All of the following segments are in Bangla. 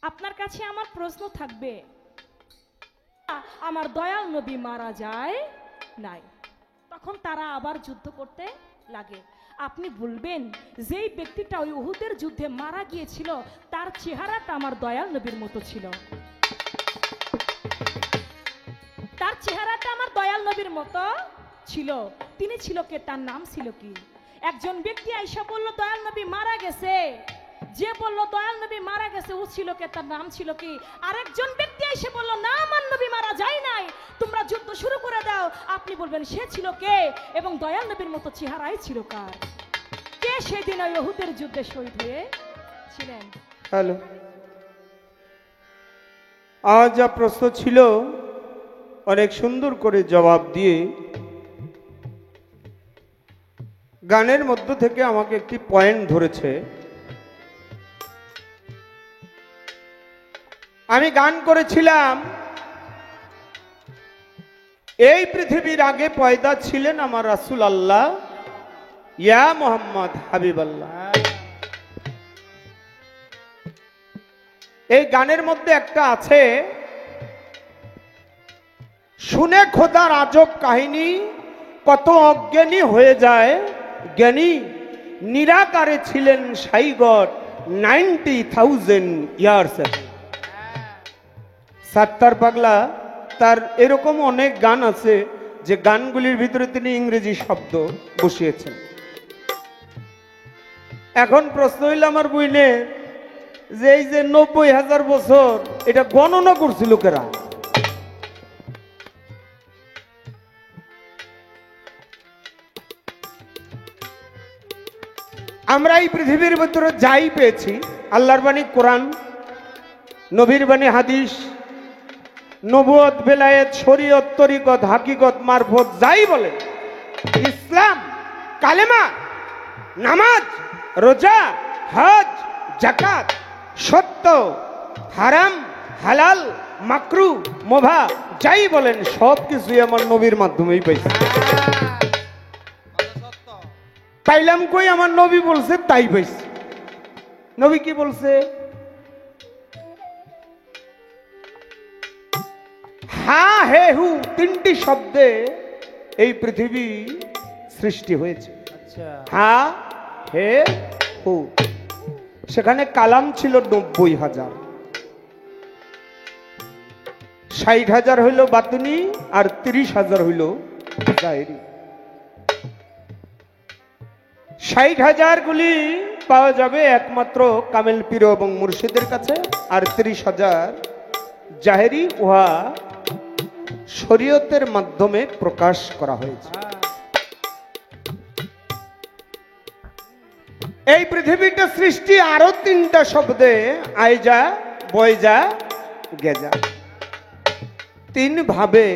আপনার কাছে আমার প্রশ্ন থাকবে, আমার দয়াল নবী মারা যায় নাই, তখন তারা আবার যুদ্ধ করতে লাগে। আপনি বলবেন যেই ব্যক্তিটা ওই উহুদের যুদ্ধে মারা গিয়েছিল তার চেহারাটা আমার দয়াল নবীর মতো ছিল, তার চেহারাটা আমার দয়াল নবীর মতো ছিল। তিনি ছিল কে? তার নাম ছিল কি? একজন ব্যক্তি আইসা বলল দয়াল নবী মারা গেছে, যে বলল দয়াল নবী মারা গেছে ও ছিল কে? তার নাম ছিল কি? আরেকজন ব্যক্তি এসে বলল না, আমার নবী মারা যায় নাই, তোমরা যুদ্ধ শুরু করে দাও। আপনি বলবেন সে ছিল কে এবং দয়াল নবীর মতো চেহারাই ছিল কার? কে সেদিন ওই উহুদের যুদ্ধে শহীদ হয়েছিলেন? হ্যালো, আজ যা প্রশ্ন ছিল অনেক সুন্দর করে জবাব দিয়ে গানের মধ্য থেকে আমাকে একটি পয়েন্ট ধরেছে। আমি গান করেছিলাম এই পৃথিবীর আগে পয়দা ছিলেন আমার রাসূল আল্লাহ, ইয়া মোহাম্মদ হাবিব আল্লাহ। এই গানের মধ্যে একটা আছে, শুনে খোদার আজব কাহিনী, কত অজ্ঞানী হয়ে যায় জ্ঞানী, নিরাকারে ছিলেন সাইগর 90,000 ইয়ার্স। সাত্তার পাগলা তার এরকম অনেক গান আছে যে গানগুলির ভিতরে তিনি ইংরেজি শব্দ বসিয়েছেন। এখন প্রশ্ন হইল আমার বইনে যে এই যে 90,000 বছর এটা গণনা করছিল কেরা? আমরা এই পৃথিবীর ভিতরে যাই পেয়েছি, আল্লাহর বাণী কোরআন, নবীর বাণী হাদিস, নবুয়ত, বেলায়েত, শরীয়ত, তরিকত, হাকিকত, মারফত, যাই বলে, ইসলাম, কালেমা, নামাজ, রোজা, হজ, যাকাত, সত্য, হারাম, হালাল, মাকরু, মোভা, যাই বলেন সব কিছুই আমার নবীর মাধ্যমেই পাইছি। পাইলাম কই? আমার নবী বলছে তাই পাইছি। নবী কি বলছে? হা হে হু তিনটি শব্দে এই পৃথিবী সৃষ্টি হয়েছে। হা হে হু, সেখানে কালাম ছিল 90,000, 60,000 হইল বাতুনি আর 30,000 হইল জাহেরি। 60,000 গুলি পাওয়া যাবে একমাত্র কামেল পীর এবং মুর্শিদের কাছে, আর 30,000 জাহেরি, উহা শরীয়তের মাধ্যমে প্রকাশ করা হয়েছে। এই পৃথিবীটা সৃষ্টি আরো 3টা শব্দে, আইজা, বয়জা, গেজা। 3 ভাবে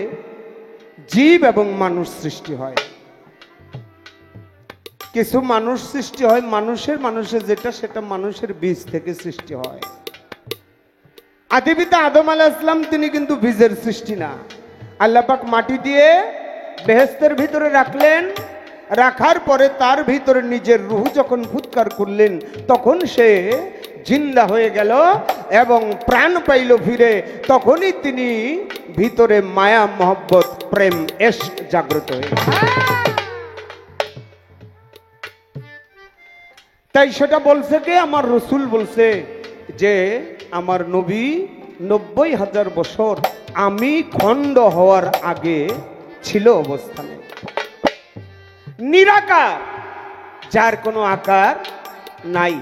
জীব এবং মানুষ সৃষ্টি হয়। কিছু মানুষ সৃষ্টি হয় মানুষের যেটা সেটা মানুষের বীজ থেকে সৃষ্টি হয়। আদিপিতা আদম আলাইহিস সালাম তিনি কিন্তু বীজের সৃষ্টি না। আল্লাহ পাক মাটি দিয়ে বেহেশতের ভিতরে রাখলেন, রাখার পরে তার ভিতরে নিজের রূহ যখন ফুৎকার করলেন তখন সে জিন্দা হয়ে গেল এবং প্রাণ পাইল ফিরে। তখনই তিনি ভিতরে মায়া, মহব্বত, প্রেম, ইশক জাগ্রত হয়ে গেল। তাই সেটা বলছে কে? আমার রসুল বলছে যে আমার নবী 90,000 বছর আমি খণ্ড হওয়ার আগে ছিল অবস্থানে, নিরাকার, যার কোনো আকার নাই।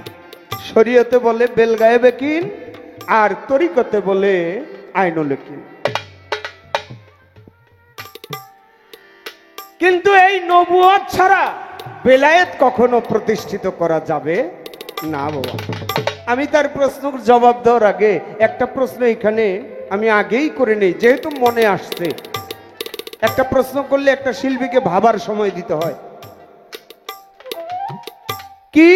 শরীয়তে বলে বেলগায়ে বেকিন, আর তরিকতে বলে আইনুল ইয়াকিন। কিন্তু এই নবুয়ত ছাড়া বেলায়েত কখনো প্রতিষ্ঠিত করা যাবে না বাবা। আমি তার প্রশ্নের জবাব দেওয়ার আগে একটা প্রশ্ন এখানে আমি আগেই করে নেই, যেহেতু মনে আসছে। একটা প্রশ্ন করলে একটা শিল্পীকে ভাবার সময় দিতে হয়। কি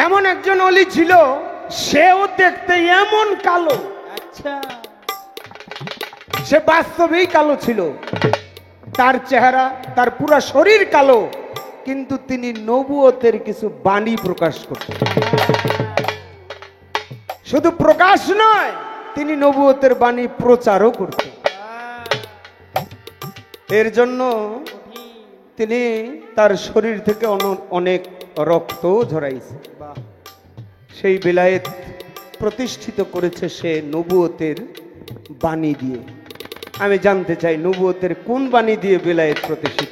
এমন একজন অলি ছিল, সেও দেখতে এমন কালো, আচ্ছা সে বাস্তবেই কালো ছিল, তার চেহারা, তার পুরা শরীর কালো, কিন্তু তিনি নবুয়তের কিছু বাণী প্রকাশ করতেন। শুধু প্রকাশ নয়, তিনি নবুয়তের বাণী প্রচারও করতেন। এর জন্য তিনি তার শরীর থেকে অনেক রক্ত ঝরাইছে। সেই বেলায়েত প্রতিষ্ঠিত করেছে সে নবুয়তের বাণী দিয়ে। আমি জানতে চাই নবুয়তের কোন বাণী দিয়ে বেলায়েত প্রতিষ্ঠিত?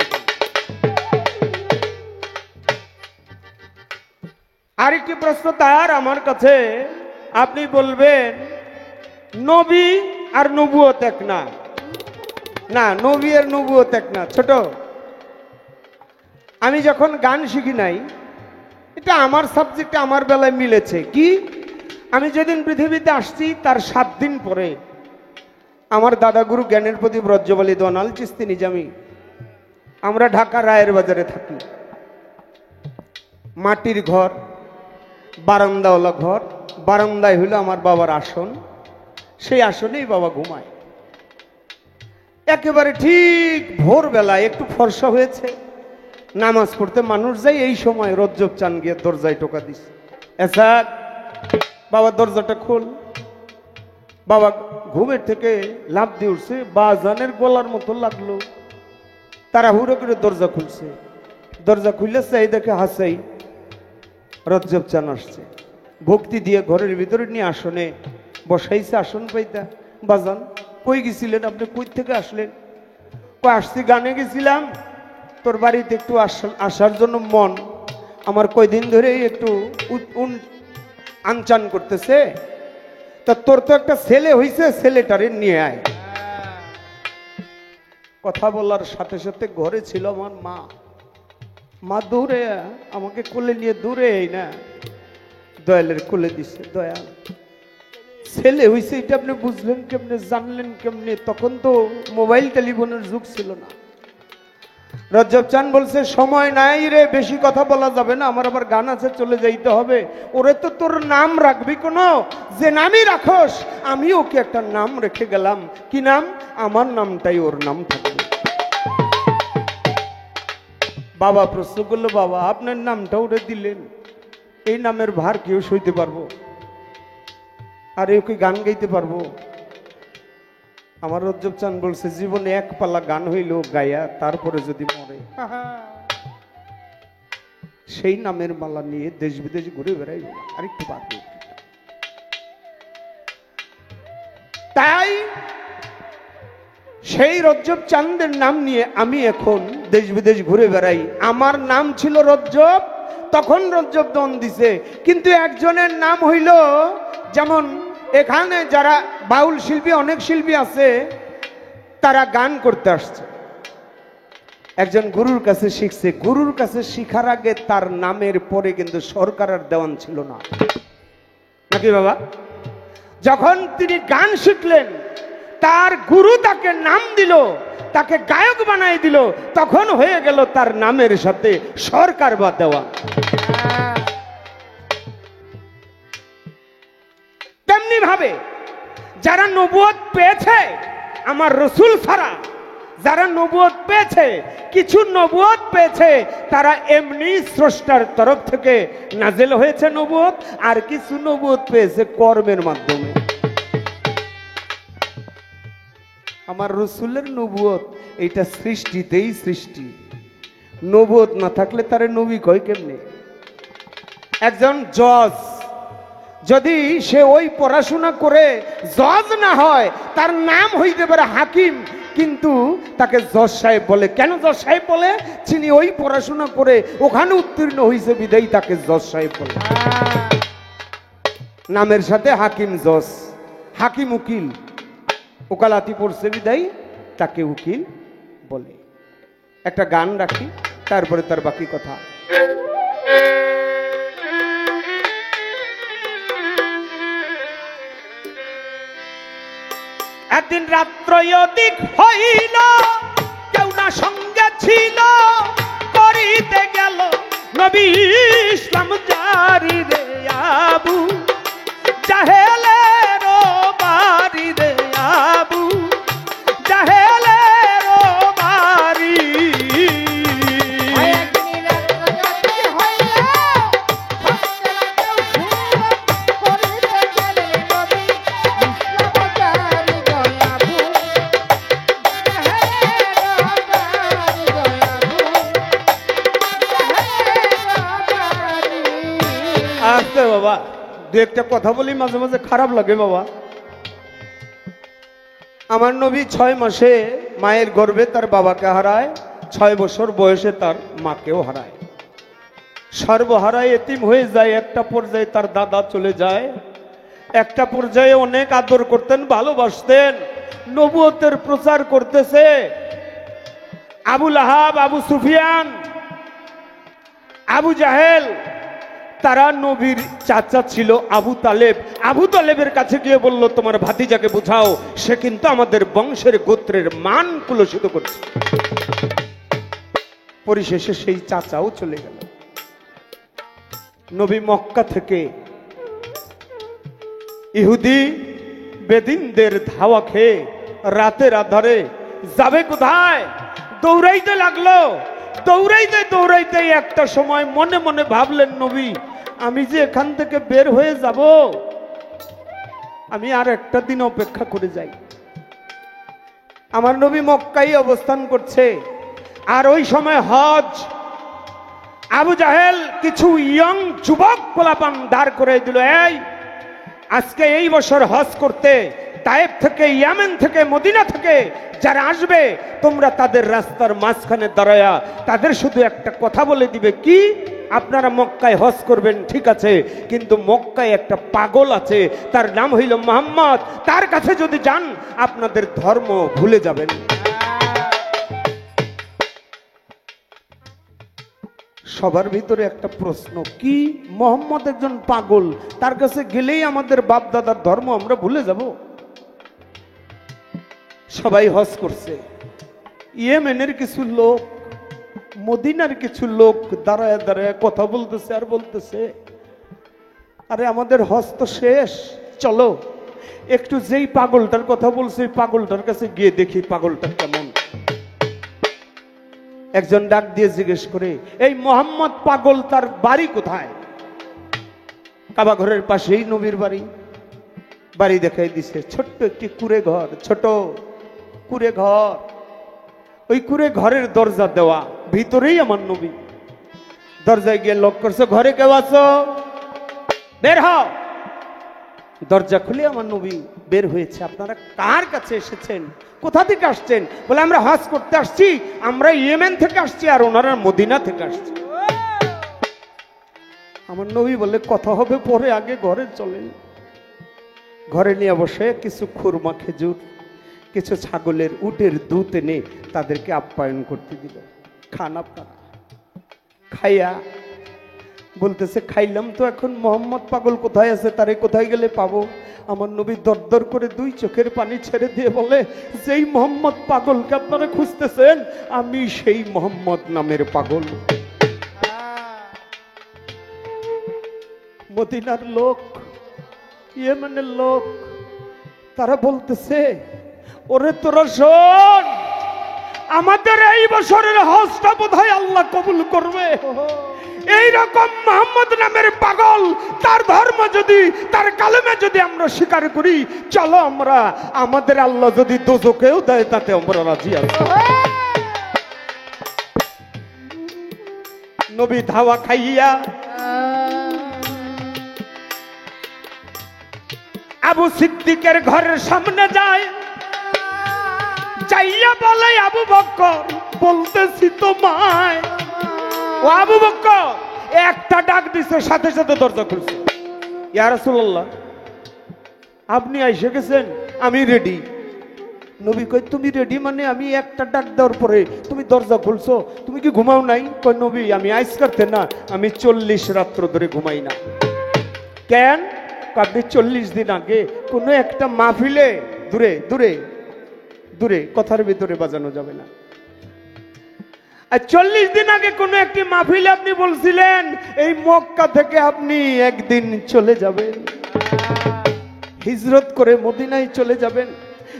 আরেকটি প্রশ্ন তার আমার কাছে, আপনি বলবেন নবী আর নবুয়ত এক না। না, নবী আর নবুয়ত এক না। ছোট, আমি যখন গান শিখি নাই, এটা আমার সাবজেক্টে আমার বেলায় মিলেছে কি, আমি যেদিন পৃথিবীতে আসছি তার 7 দিন পরে আমার দাদাগুরু জ্ঞানের প্রদীপ রজ্জবালী দোনাল চিস্তি নিজামি, আমরা ঢাকা রায়ের বাজারে থাকি। মাটির ঘর, বারান্দাওয়ালা ঘর, বারান্দায় হইল আমার বাবার আসন, সেই আসনেই বাবা ঘুমায়। একেবারে ঠিক ভোরবেলায় একটু ফর্সা হয়েছে, নামাজ পড়তে মানুষ যায়, এই সময় রজ্জব চান গিয়ে দরজায় টোকা দিস, এসাদ বাবা দরজাটা খোল। বাবা ঘুমের থেকে লাফ দিয়ে উঠছে, বাজানের গলার মতো লাগলো, তারা হুড়ো করে দরজা খুলছে। দরজা খুললে চাই দেখে হাসাই রজ্জব চান আসছে। ভক্তি দিয়ে ঘরের ভিতরে নিয়ে আসনে বসাইছে, আসন পাইতা। বাজান কই গেছিলেন আপনি, কই থেকে আসলেন? কই আসছি গানে গেছিলাম, তোর বাড়িতে একটু আসার জন্য মন আমার কয়দিন ধরে একটু আনচান করতেছে, তা তোর তো একটা ছেলে হইছে, ছেলেটারে নিয়ে আয়। কথা বলার সাথে সাথে ঘরে ছিল আমার মা। মা দৌড়ে আমাকে কোলে নিয়ে দূরে এই না দয়ালের কোলে দিছে। দয়াল ছেলে হইছে, এটা আপনি বুঝলেন কেমনে, জানলেন কেমনে? তখন তো মোবাইল টেলিফোনের যুগ ছিল না। রজ্জব চান বলছে সময় নাই রে, বেশি কথা বলা যাবে না, আমার আবার গান আছে, চলে যাইতে হবে। ওরে তো তোর নাম রাখবি কোন, যে নামই রাখোস, আমি ওকে একটা নাম রেখে গেলাম। কি নাম? আমার নামটাই ওর নাম থাকবে। বাবা প্রশ্ন করলো, বাবা আপনার নামটা ওরে দিলেন, এই নামের ভার কেউ সইতে পারবো? আর এ কি গান গাইতে পারবো? আমার রজ্জব চান বলছে জীবনে এক পালা গান হইল গায়া, তারপরে যদি মরে সেই নামের মালা নিয়ে দেশ বিদেশ ঘুরে বেড়াই, আরেকটু বাকি। তাই সেই রজ্জব চাঁদের নাম নিয়ে আমি এখন দেশ বিদেশ ঘুরে বেড়াই। আমার নাম ছিল রজ্জব, তখন রজ্জব দন দিছে, কিন্তু একজনের নাম হইল, যেমন এখানে যারা বাউল শিল্পী, অনেক শিল্পী আছে, তারা গান করতে আসছে, একজন গুরুর কাছে শিখছে। গুরুর কাছে শিখার আগে তার নামের পরে কিন্তু সরকার আর দেওয়ান ছিল না, নাকি বাবা? যখন তিনি গান শিখলেন, তার গুরু তাকে নাম দিল, তাকে গায়ক বানাই দিল, তখন হয়ে গেল তার নামের সাথে সরকার বা দেওয়া। তেমনি ভাবে যারা নবুয়ত পেয়েছে আমার রসুল ছাড়া, যারা নবুয়ত পেয়েছে, কিছু নবুয়ত পেয়েছে তারা এমনি স্রষ্টার তরফ থেকে নাজেল হয়েছে নবুয়ত, আর কিছু নবুয়ত পেয়েছে কর্মের মাধ্যমে। আমার রসুলের নবুয়ত এইটা সৃষ্টিতেই সৃষ্টি, নবুয়ত না থাকলে তারে নবী কয় কেমনে? একজন জজ যদি সে ওই পড়াশোনা করে জজ না হয়, তার নাম হইতে পারে হাকিম, কিন্তু তাকে জজ সাহেব বলে। কেন জজ সাহেব বলে? তিনি ওই পড়াশোনা করে ওখানে উত্তীর্ণ হয়েছে বিদায়ী তাকে জজ সাহেব বলে। নামের সাথে হাকিম, জজ, হাকিম উকিল, ওকালাতি পড়ছে বিদায়ী তাকে উকিল বলে। একটা গান রাখি, তারপরে তার বাকি কথা। একদিন রাত্র অধিক হইল, কেউ না সঙ্গে ছিল, করিতে গেল নবী ইসলাম জারি রে আবু জাহেলের বাড়ি রে আবু জাহেলের বাড়ি। আসতে বাবা, দু একটা কথা বলি, মাঝে মাঝে খারাপ লাগে বাবা। আমার নবী 6 মাসে মায়ের গর্ভে তার বাবাকে হারায়, 6 বছর বয়সে তার মাকেও হারায়, সর্বহারায় এতিম হয়ে যায়। একটা পর্যায়ে তার দাদা চলে যায়, একটা পর্যায়ে অনেক আদর করতেন, ভালোবাসতেন, নবুয়তের প্রচার করতেছে। আবু লাহাব, আবু সুফিয়ান, আবু জাহেল, তারা নবীর চাচা ছিল আবু তালেব। আবু তালেবের কাছে গিয়ে বলল, তোমার ভাতিজাকে বুঝাও, সে কিন্তু আমাদের বংশের গোত্রের মান কুলসিত করছে। পরিশেষে সেই চাচাও চলে গেল। নবী মক্কা থেকে ইহুদি বেদিনদের ধাওয়া খেয়ে রাতের আধারে যাবে কোথায়, দৌড়াইতে লাগলো। দৌড়াইতে দৌড়াইতে একটা সময় মনে মনে ভাবলেন, নবী আমি যে এখান থেকে বের হয়ে যাব, আমি আর একটা দিন অপেক্ষা করে যাই। আমার নবী মক্কায় অবস্থান করছে, আর ওই সময় হজ। আবু জাহেল কিছু ইয়ং যুবক পোলাপান দাঁড় করে দিল, এই আজকে এই বছর হজ করতে তায়েফ থেকে, ইয়ামেন থেকে, মদিনা থেকে যারা আসবে, তোমরা তাদের রাস্তার মাঝখানে দাঁড়ায়া তাদের শুধু একটা কথা বলে দিবে, কি আপনারা মক্কায় হজ করবেন ঠিক আছে, কিন্তু মক্কায় একটা পাগল আছে, তার নাম হইল মুহাম্মদ, তার কাছে যদি যান আপনাদের ধর্ম ভুলে যাবেন। সবার ভিতরে একটা প্রশ্ন, কি মোহাম্মদ একজন পাগল, তার কাছে গেলেই আমাদের বাপ দাদার ধর্ম আমরা ভুলে যাব? সবাই হজ করছে। ইয়েমেনের কিছু লোক, মদিনার কিছু লোক দাঁড়ায় দাঁড়ায় কথা বলতেছে আর বলতেছে, আরে আমাদের হজ তো শেষ, চলো একটু যেই পাগলটার কথা বলছে পাগলটার কাছে গিয়ে দেখি পাগলটা কেমন। একজন ডাক দিয়ে জিজ্ঞেস করে, এই মোহাম্মদ পাগল, তার বাড়ি কোথায়? কাবা ঘরের পাশেই নবীর বাড়ি। বাড়ি দেখাই দিছে, ছোট্ট একটি কুড়ে ঘর, ছোট কুড়ে ঘর। ওই কুড়ে ঘরের দরজা দেওয়া, ভিতরেই আমার নবী। দরজায় গিয়ে লক করছে, ঘরে কেউ আছো? বের হও। দরজা খুলে আমার নবী বের হয়েছে। আপনারা কার কাছে এসেছেন, কোথা থেকে আসছেন? বলে আমরা হজ করতে আসছি, আমরা ইয়েমেন থেকে আসছি, আর ওনারা মদিনা থেকে আসছি। আমার নবী বলে, কথা হবে পরে, আগে ঘরে চলেন। ঘরে নিয়ে বসে কিছু খুরমা, খেজুর, কিছু ছাগলের উটের দুধ এনে তাদেরকে আপ্যায়ন করতে দিল। খান আপনারা। খাইয়া বলতেছে, খাইলাম তো, এখন মোহাম্মদ পাগল কোথায় আছে, তারে কোথায় গেলে পাবো? আমার নবী দরদর করে 2 চোখের পানি ছেড়ে দিয়ে বলে, যেই মোহাম্মদ পাগলকে আপনারা খুঁজতেছেন, আমি সেই মোহাম্মদ নামের পাগল। মদিনার লোক, ইয়েমেনের লোক, তারা বলতেছে, ওরে তোরা শোন, আমাদের এই বছরের হজটা বোধহয় আল্লাহ কবুল করবে। এইরকম মোহাম্মদ নামের পাগল, তার ধর্ম যদি, তার কালেমে যদি আমরা স্বীকার করি, চলো আমরা, আমাদের আল্লাহ যদি দোজখেও দেয় তাতে আমরা রাজি আছি। নবী ধাওয়া খাইয়া আবু সিদ্দিকের ঘরের সামনে যায়, যাইয়া বলে, আবু বকর বলতেছি তোমায়। ও আবু বকর, একটা ডাক দিছে, সাথে সাথে দরজা খুলছে। ইয়া রাসূলুল্লাহ, আপনি এসে গেছেন, আমি রেডি। নবী কই, তুমি রেডি মানে? আমি একটা ডাক দেওয়ার পরে তুমি দরজা খুলছো, তুমি কি ঘুমাও নাই? কই, নবী আমি আইস করতে না, আমি 40 রাত্র ধরে ঘুমাই না। কেন? আপনি 40 দিন আগে কোনো একটা মাহফিলে, দূরে দূরে দূরে, কথার ভিতরে বাজানো যাবে না, আর 40 দিন আগে কোনো একটি মাহফিলে আপনি বলছিলেন এই মক্কা থেকে আপনি একদিন চলে যাবেন, হিজরত করে মদিনায় চলে যাবেন।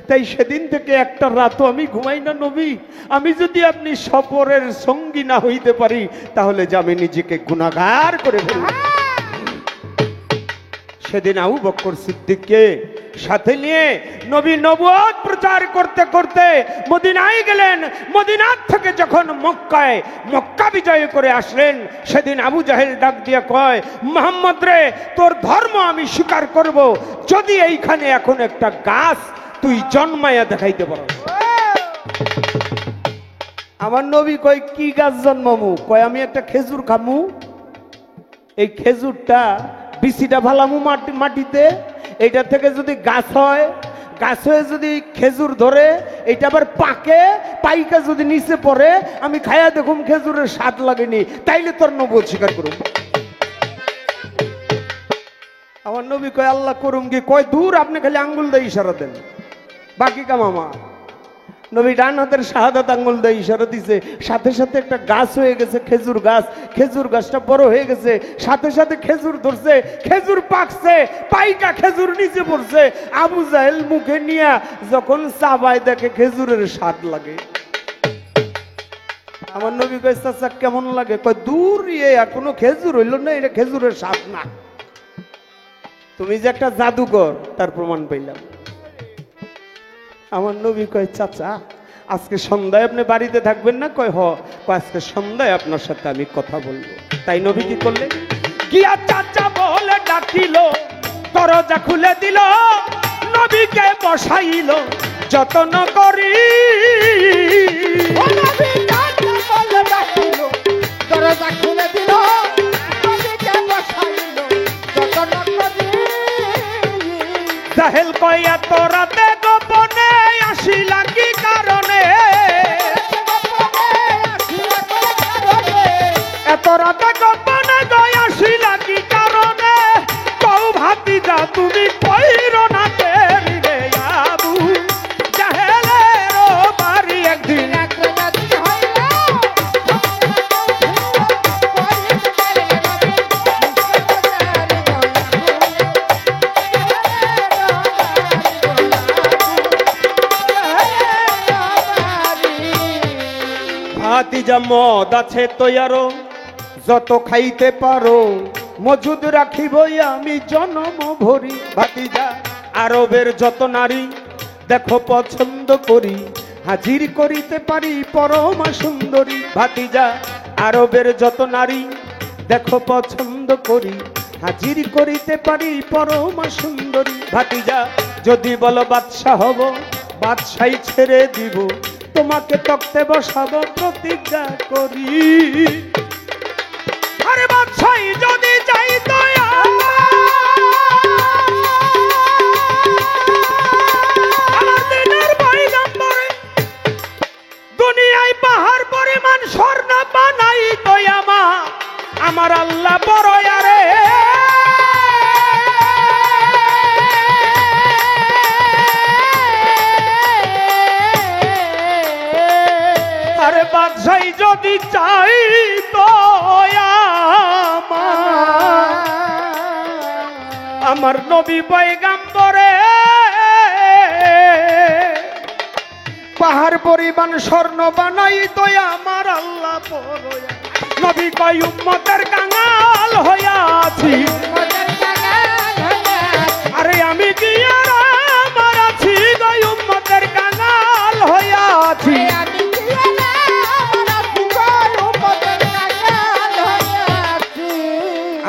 তাই সেদিন থেকে একটা রাতও আমি ঘুমাই না নবী। আমি যদি আপনি সফরের সঙ্গী না হইতে পারি, তাহলে যে আমি নিজেকে গুনাহগার করে ফেলব। সেদিন আবু বকর সিদ্দিককে সাথে নিয়ে নবী নবুয়ত প্রচার করতে করতে মদিনায় গেলেন। মদিনার থেকে যখন মক্কা বিজয় করে আসলেন, সেদিন আবু জাহেল ডাক দিয়ে কয়, মুহাম্মদ রে, তোর ধর্ম আমি স্বীকার করব যদি এইখানে এখন একটা গাছ তুই জন্মায়া দেখাইতে পারো। আমার নবী কয়, কি গাছ জন্মামু? কয়, আমি একটা খেজুর খামু, এই খেজুরটা বিচিটা ভালামু মাটিতে, এইটা থেকে যদি গাছ হয়, গাছ হয়ে যদি খেজুর ধরে, এটা আবার পাইকা যদি নিচে পড়ে, আমি খায়া দেখুম খেজুরের স্বাদ লাগেনি, তাইলে তোর নবুয়ত স্বীকার করুম। আমার নবী কয়, আল্লাহ করুম কি? কয়, দূর, আপনি খালি আঙ্গুল দিয়ে ইশারা দেন, বাকি কাম আমার। নবী ডান হাতের শাহাদাত আঙ্গুল দিয়ে ইশারা দিছে, সাথে সাথে একটা গাছ হয়ে গেছে, খেজুর গাছ। খেজুর গাছটা বড় হয়ে গেছে, সাথে সাথে খেজুর ধরছে, খেজুর পাকছে, পাইকা খেজুর নিচে পড়ছে। আবু জাহেল মুখে নিয়ে যখন চাবায় দেখে খেজুরের স্বাদ লাগে। আমার নবী কয়, চাচা কেমন লাগে? কয়, দূর, এখনো খেজুর হইল না, এটা খেজুরের স্বাদ না। তুমি যে একটা জাদুকর তার প্রমাণ পাইলাম। আমার নবী কয়, চাচা আজকে সন্ধ্যায় আপনি বাড়িতে থাকবেন না? কয়, আজকে সন্ধ্যায় আপনার সাথে আমি কথা বলবো। তাই নবী কি করলেন? গিয়া চাচা বলে ডাকিল, দরজা খুলে দিল, নবীকে বসাইল যত্ন করি। দরজা খুলে দিল, নবীকে বসাইল যত্ন করি। জাহেল কয়, এত রাতে গোপনে আসিলা কি কারণে? এত রাতে গোপনে গয় আসিলা কি কারণে? কও ভাতিজা তুমি কইর না দেরি রে আবু জাহেলের বাড়ি একদিন। ভাতিজা মদ আছে তৈয়ারো, যত খাইতে পারো মজুদ রাখিব আমি জনম ভরি। ভাতিজা আরবের যত নারী দেখো পছন্দ করি, হাজির করিতে পারি পরমা সুন্দরী। ভাতিজা আরবের যত নারী দেখো পছন্দ করি, হাজির করিতে পারি পরমা সুন্দরী। ভাতিজা যদি বলো বাদশা হব, বাদশাই ছেড়ে দিব, তোমাকে তক্তে বসাবো প্রতিজ্ঞা করি। আরে বাদশাই যদি চাই তো আমার দিনের পয়গম্বরে দুনিয়ায় পাহাড় পরিমাণ স্বর্ণ বানাই তো আমার আল্লাহ বড়। আরে আরে বাদশাই যদি চাই তো আমার নবী পয়গম্বরে পাহাড় পরিমাণ স্বর্ণ বানাই তো আমার আল্লাহ বড়। নবী কয়, উম্মতের কাঙাল হইয়া আছি, আরে আমি কি আর আমার আছি গো, উম্মতের কাঙাল হইয়া আছি।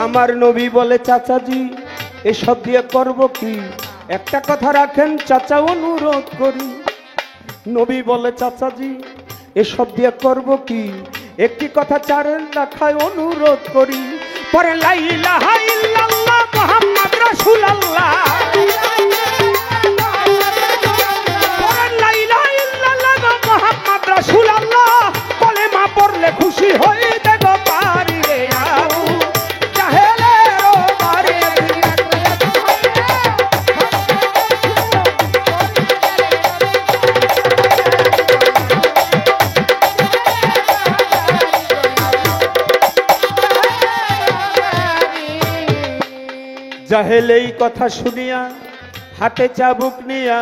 আমার নবী বলে, চাচাজি এসব দিয়ে করব কি? একটা কথা রাখেন চাচা, অনুরোধ করি। নবী বলে, চাচাজি এসব দিয়ে করব কি? একটি কথা চারেন রাখায় অনুরোধ করি। পরে লা ইলাহা ইল্লাল্লাহ মুহাম্মদ রাসূলুল্লাহ, পরে লা ইলাহা ইল্লাল্লাহ মুহাম্মদ রাসূলুল্লাহ, কলেমা পড়লে খুশি হই দেব পারি রে আবু জাহেলের বাড়ি। জাহেল এই কথা শুনিয়া হাতে চাবুক নিয়া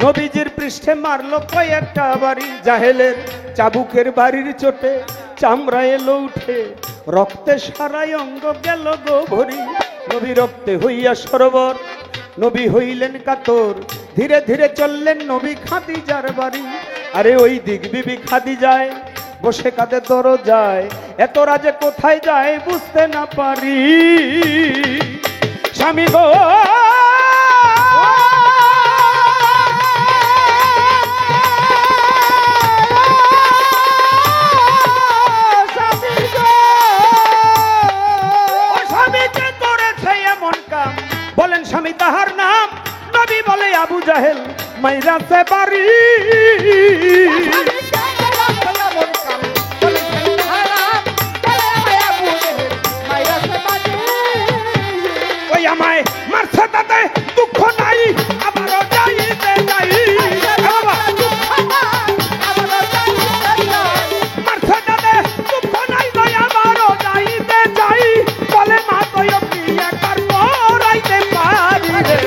নবীজির পৃষ্ঠে মারলো কয়েকটা বাড়ি। জাহেলের চাবুকের বাড়ির চোটে চামড়া এলো উঠে, রক্তে সারাই অঙ্গ গেল গো ভরি। নবী রক্তে হইয়া সরোবর, নবী হইলেন কাতর, ধীরে ধীরে চললেন নবী খাদিজার বাড়ি। আরে ওই দিক বিবি খাদিজায় বসে কাঁদে দরজায়, এত রাজে কোথায় যায় বুঝতে না পারি। স্বামী গো বলেন স্বামী তাহার নাম, নবী বলে আবু জাহেল মাইরাতে বাড়ি। ওই আমায় মারছে তাতে দুঃখ নাই, আবারও যাইতে যাই। মারছে তাতে দুঃখ নাই, আবারও যাইতে যাই। বলে মা তুই একার পরাইতে পারি রে।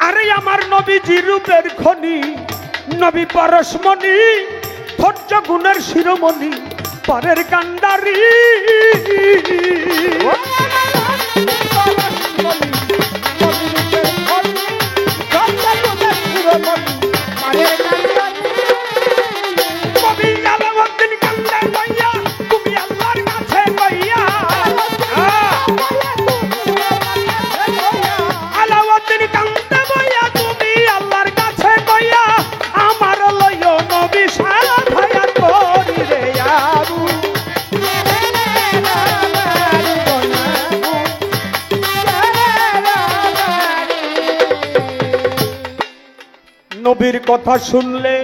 আরে আমার নবীজি রূপের খনি, নবী পরশমণি, ধৈর্য গুণের শিরোমণি, পরের কান্ডারি। কবি আলাউদ্দিন কান্দে বইয়া, তুমি আল্লাহর কাছে বইয়া। আলাউদ্দিন কান্দে বইয়া, তুমি আল্লাহর কাছে বইয়া। আমার লইও নবী সারা ভায়া করি রে আবু। নবীর কথা শুনলে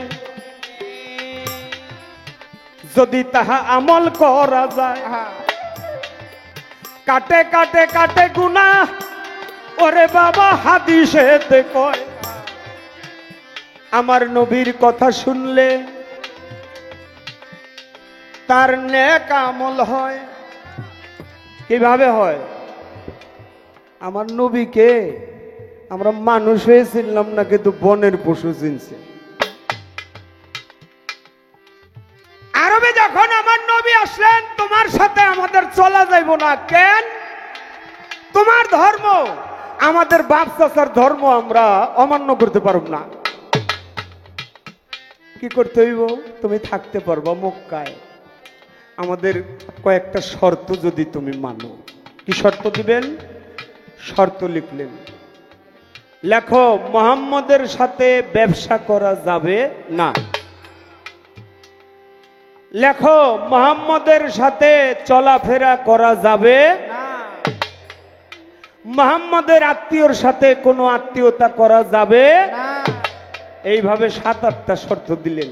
যদি তাহা আমল করা যায়, কাটে কাটে কাটে গুনাহ। ওরে বাবা হাদিসেতে কয়, আমার নবীর কথা শুনলে তার নেক আমল হয়। কিভাবে হয়? আমার নবীকে আমরা মানুষ হয়ে চিনলাম না, কিন্তু বনের পশু চিনছে। আরবে যখন আমার নবী আসলেন, তোমার সাথে আমাদের চলা যাইব না। কেন? তোমার ধর্ম, আমাদের বাপ চাচার ধর্ম আমরা অমান্য করতে পারব না। কি করতে হইব? তুমি থাকতে পারবা মক্কায়, আমাদের কয়েকটা শর্ত যদি তুমি মানো। কি শর্ত দিবেন? শর্ত লিখলেন, লেখো মুহাম্মদের সাথে ব্যবসা করা যাবে না। লেখো মুহাম্মদের সাথে চলাফেরা করা যাবে না। মুহাম্মদের আত্মীয়র সাথে কোনো আত্মীয়তা করা যাবে না। এইভাবে 7-8টা শর্ত দিলেন।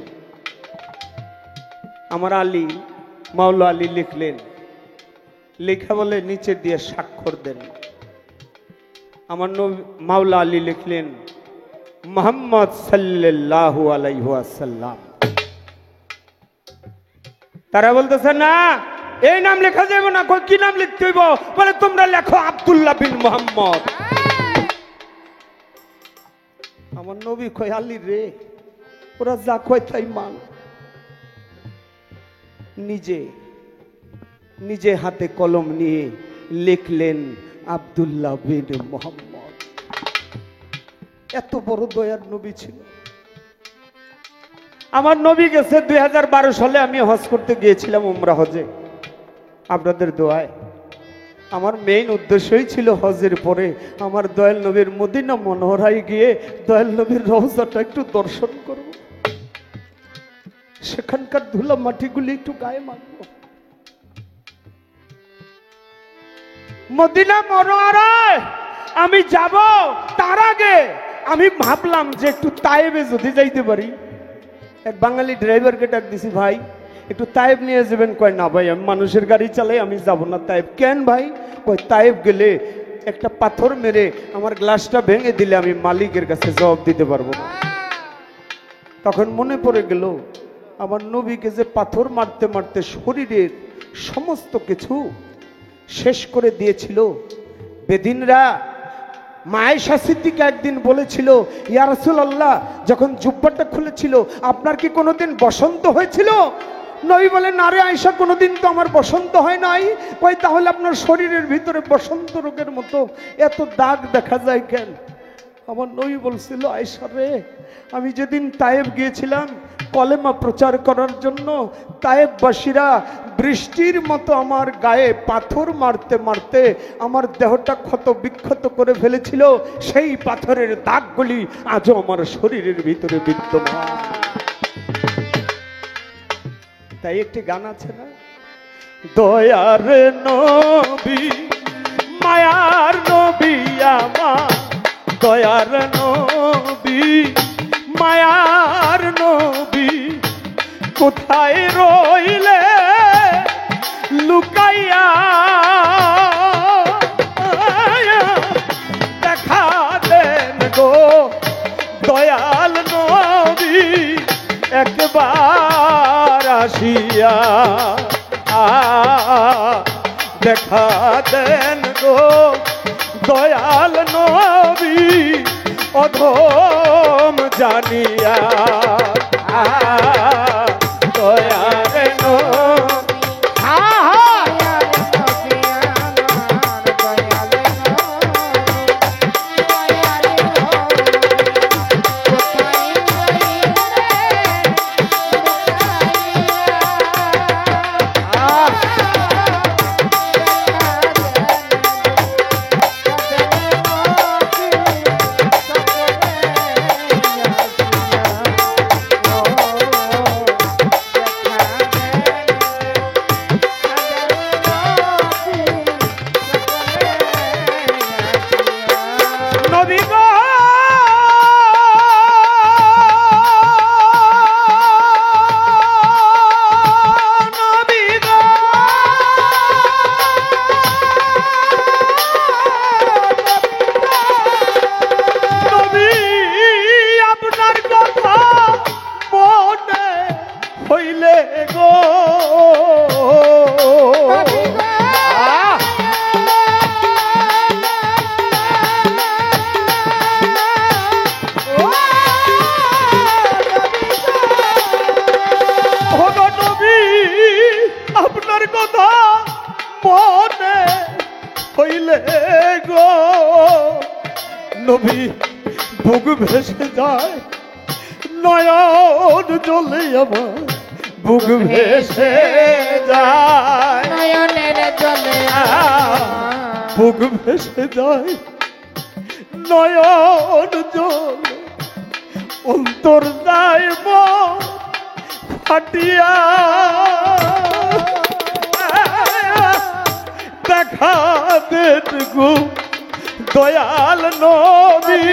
আমার আলী, মাওলা আলী লিখলেন, লেখা বলে নিচে দিয়ে স্বাক্ষর দেন। আমার মাওলা আলী লিখলেন মুহাম্মদ সাল্লাল্লাহু আলাইহি ওয়াসাল্লাম। তারা বলতেছে না, এই নাম লেখা যাবে না। কি নাম লিখতে হইব? বলে তোমরা লেখো আব্দুল্লাহ বিন মুহাম্মদ। আমার নবী কয়, আলী রে, ওরা যা কয় তাই মান। নিজে নিজে হাতে কলম নিয়ে লিখলেন আব্দুল্লাহ বিন মুহাম্মদ। এত বড় দয়ার নবী ছিল। আমার নবী গেছে 2012 সালে, আমি হজ করতে গিয়েছিলাম, উমরা হজে, আপনাদের দোয়ায়। আমার মেইন উদ্দেশ্যই ছিল হজের পরে আমার দয়াল নবীর মদিনা মনোহরায় গিয়ে দয়াল নবীর রওজাটা একটু দর্শন করব, সেখানকার ধুলা মাটিগুলি একটু গায়ে মাখবো। মদিনা মনোহরায় আমি যাব, তার আগে আমি ভাবলাম যে একটু তায়েবে যদি যাইতে পারি। এক বাঙালি ড্রাইভারকে ডাক দিছি, ভাই একটু তায়েব নিয়ে যাবেন। কয় না ভাই, আমি মানুষের গাড়ি চালাই, আমি যাব না তায়েব। কেন ভাই? কয় তায়েব গেলে একটা পাথর মেরে আমার গ্লাসটা ভেঙে দিলে আমি মালিকের কাছে জবাব দিতে পারবো না। তখন মনে পড়ে গেল আমার নবীকে যে পাথর মারতে মারতে শরীরের সমস্ত কিছু শেষ করে দিয়েছিল বেদিনরা। মায়েশা সিদ্দিকা একদিন বলেছিল, ইয়া রাসূলুল্লাহ, যখন জুব্বাটা খুলেছিল আপনার কি কোনোদিন বসন্ত হয়েছিল? নবী বলেন, না রে আয়েশা, কোনোদিন তো আমার বসন্ত হয় নাই। কই তাহলে আপনার শরীরের ভিতরে বসন্ত রোগের মতো এত দাগ দেখা যায় কেন? আমার নবী বলছিল, আয়েশা রে, আমি যেদিন তায়েব গিয়েছিলাম কলেমা প্রচার করার জন্য, তায়েববাসীরা বৃষ্টির মতো আমার গায়ে পাথর মারতে মারতে আমার দেহটা ক্ষত বিক্ষত করে ফেলেছিল। সেই পাথরের দাগগুলি আজও আমার শরীরের ভিতরে বিদ্যমান। তাই একটি গান আছে না, দয়ার নবী মায়ার নবী আমার, দয়ার নবী মায়ার নবী, কোথায় রইলে লুকাইয়া দেখা দেন গো দয়াল নবী, একবার আসিয়া দেখা দেন গো দয়াল নবী, অধম জানিয়া দয়াল নবী। নবী বুক ভেসে যায়, নয়ন জলে আমার বুক ভেসে যায়, নয়নের জলে বুক ভেসে যায়, নয়ন জলে অন্তর যায় মন ফাটিয়া, দেখা দেন গো দয়াল নবী,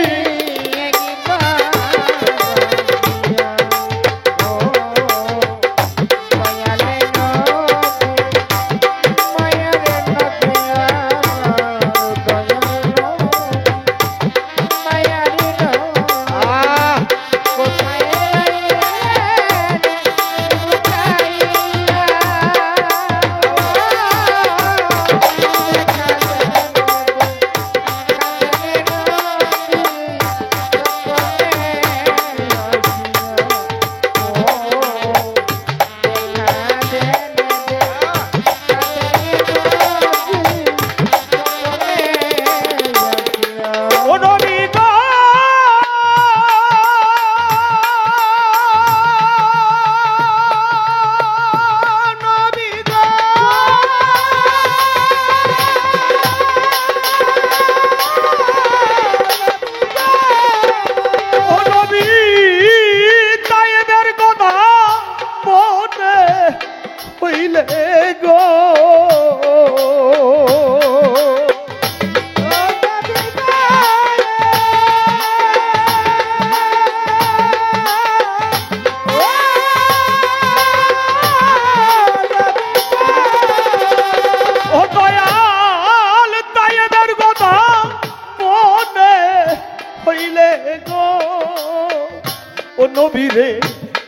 নবীরে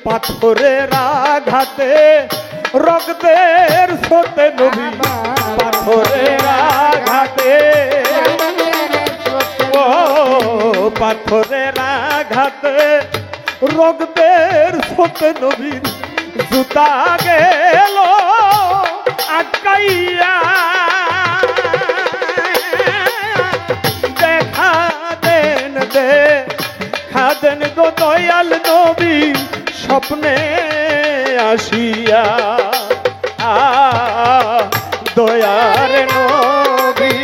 পাথরের আঘাতে রক্তের স্রোতে নবী পাথরের আঘাতে ও পাথরের আঘাতে রক্তের ছোটে নবীর জুতা গেল আটকাইয়া দেখা দেন গো দয়াল নবী স্বপ্নে আসিয়া দয়ার নবী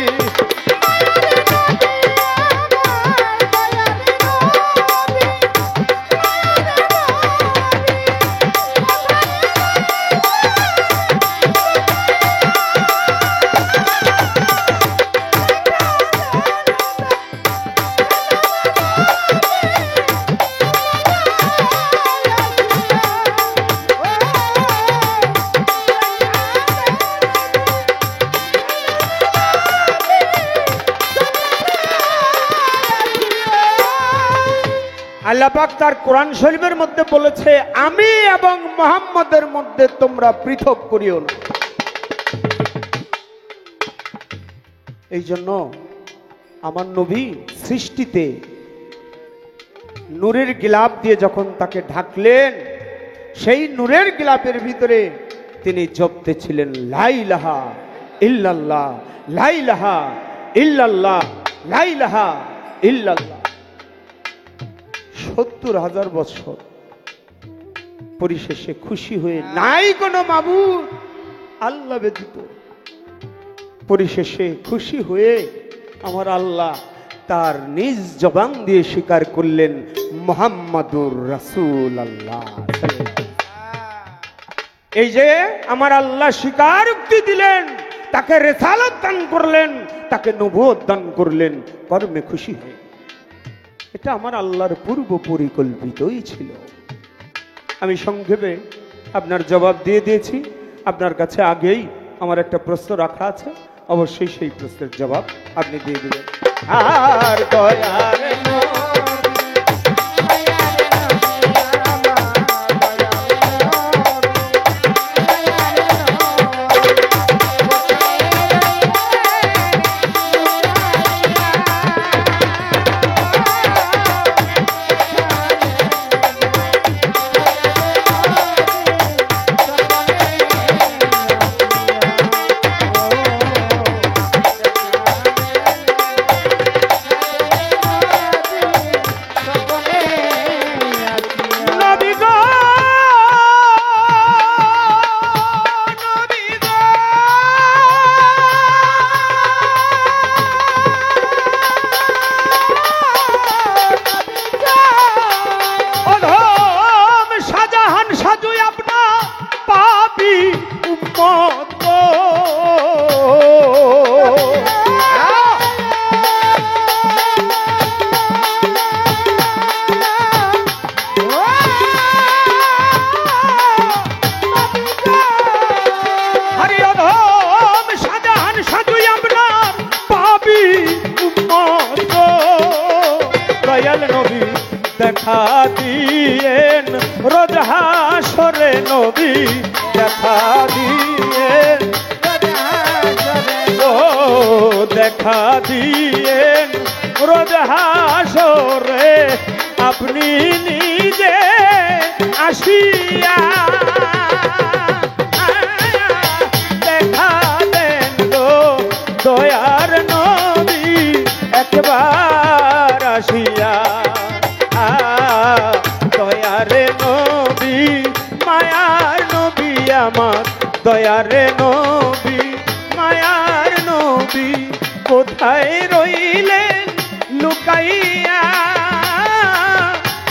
আল্লাহ পাক তার কোরআন শরীফের মধ্যে বলেছে, আমি এবং মুহাম্মদের মধ্যে তোমরা পৃথক করিও না। এই জন্য আমার নবী সৃষ্টিতে নূরের গিলাপ দিয়ে যখন তাকে ঢাকলেন, সেই নূরের গিলাপের ভিতরে তিনি জপতে ছিলেন লা ইলাহা ইল্লাল্লাহ, লা ইলাহা ইল্লাল্লাহ, লা ইলাহা ইল্লাল্লাহ। ৭০,০০০ বছর পরিশেষে খুশি হয়ে, নাই কোনো মাবুদ আল্লাহ ব্যতীত, পরিশেষে খুশি হয়ে আমার আল্লাহ তার নিজ জবান দিয়ে স্বীকার করলেন মুহাম্মাদুর রাসূলুল্লাহ। এই যে আমার আল্লাহ স্বীকারোক্তি দিলেন, তাকে রিসালাত দান করলেন, তাকে নবুয়ত দান করলেন কর্মে খুশি হয়ে। এটা আমার আল্লাহর পূর্ব পরিকল্পিতই ছিল। আমি সংক্ষেপে আপনার জবাব দিয়ে দিয়েছি। আপনার কাছে আগেই আমার একটা প্রশ্ন রাখা আছে, অবশ্যই সেই প্রশ্নের জবাব আপনি দিয়ে দিবেন। আর দয়ার দেখা দিয়েন রোজ হাসরে নবী, দেখা দিয়েন ও দেখা দিয়েন রোজ হাসরে আপনি নিজে আসিয়া দেখা দেন গো দয়ার নবী একবার আসিয়া। দয়ারে নবী মায়ার নবী আমার, দয়ারে নবী মায়ার নবী কোথায় রইলেন লুকাইয়া,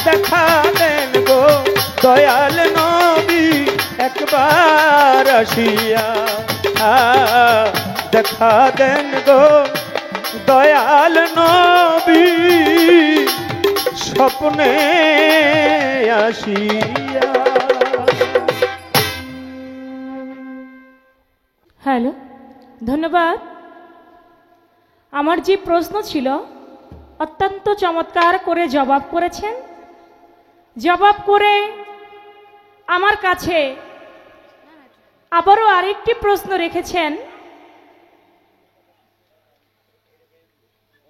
দেখা দেন গো দয়াল নবী একবার আসিয়া। দেখা দেন গো দয়াল নবী স্বপ্নে আসিয়া। হ্যালো, ধন্যবাদ। আমার যে প্রশ্ন ছিল অত্যন্ত চমৎকার করে জবাব করেছেন। জবাব করে আমার কাছে আবারও আরেকটি প্রশ্ন রেখেছেন,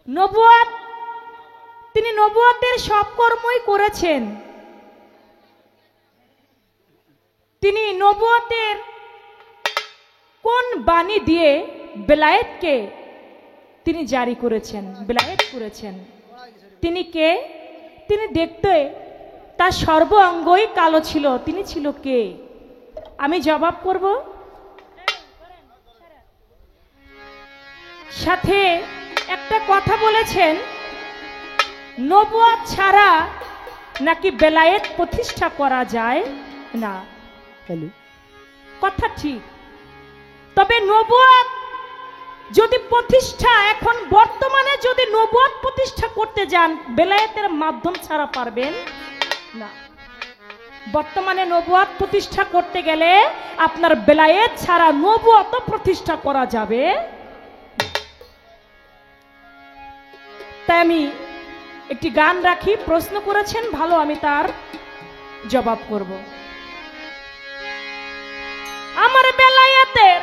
নবুয়ত তিনি নবুয়তের সব কর্মই করেছেন। তিনি নবুয়তের কোন বাণী দিয়ে বেলায়েতকে তিনি জারি করেছেন, বেলায়েত করেছেন? তিনি কে? তিনি দেখতে তার সর্ব অঙ্গই কালো ছিল। তিনি ছিল কে? আমি জবাব করব। সাথে একটা কথা বলেছেন, নবুয়ত ছাড়া নাকি বেলায়েত প্রতিষ্ঠা করা যায় না। কথা ঠিক, তবে নবুয়ত যদি প্রতিষ্ঠা, এখন বর্তমানে যদি নবুয়ত প্রতিষ্ঠা করতে যান, বেলায়েতের মাধ্যম ছাড়া পারবেন না। বর্তমানে নবুয়ত প্রতিষ্ঠা করতে গেলে আপনার বেলায়েত ছাড়া নবুয়ত প্রতিষ্ঠা করা যাবে। তাই আমি একটি গান রাখি। প্রশ্ন করেছেন ভালো, আমি তার জবাব করব। আমার বেলায়েতের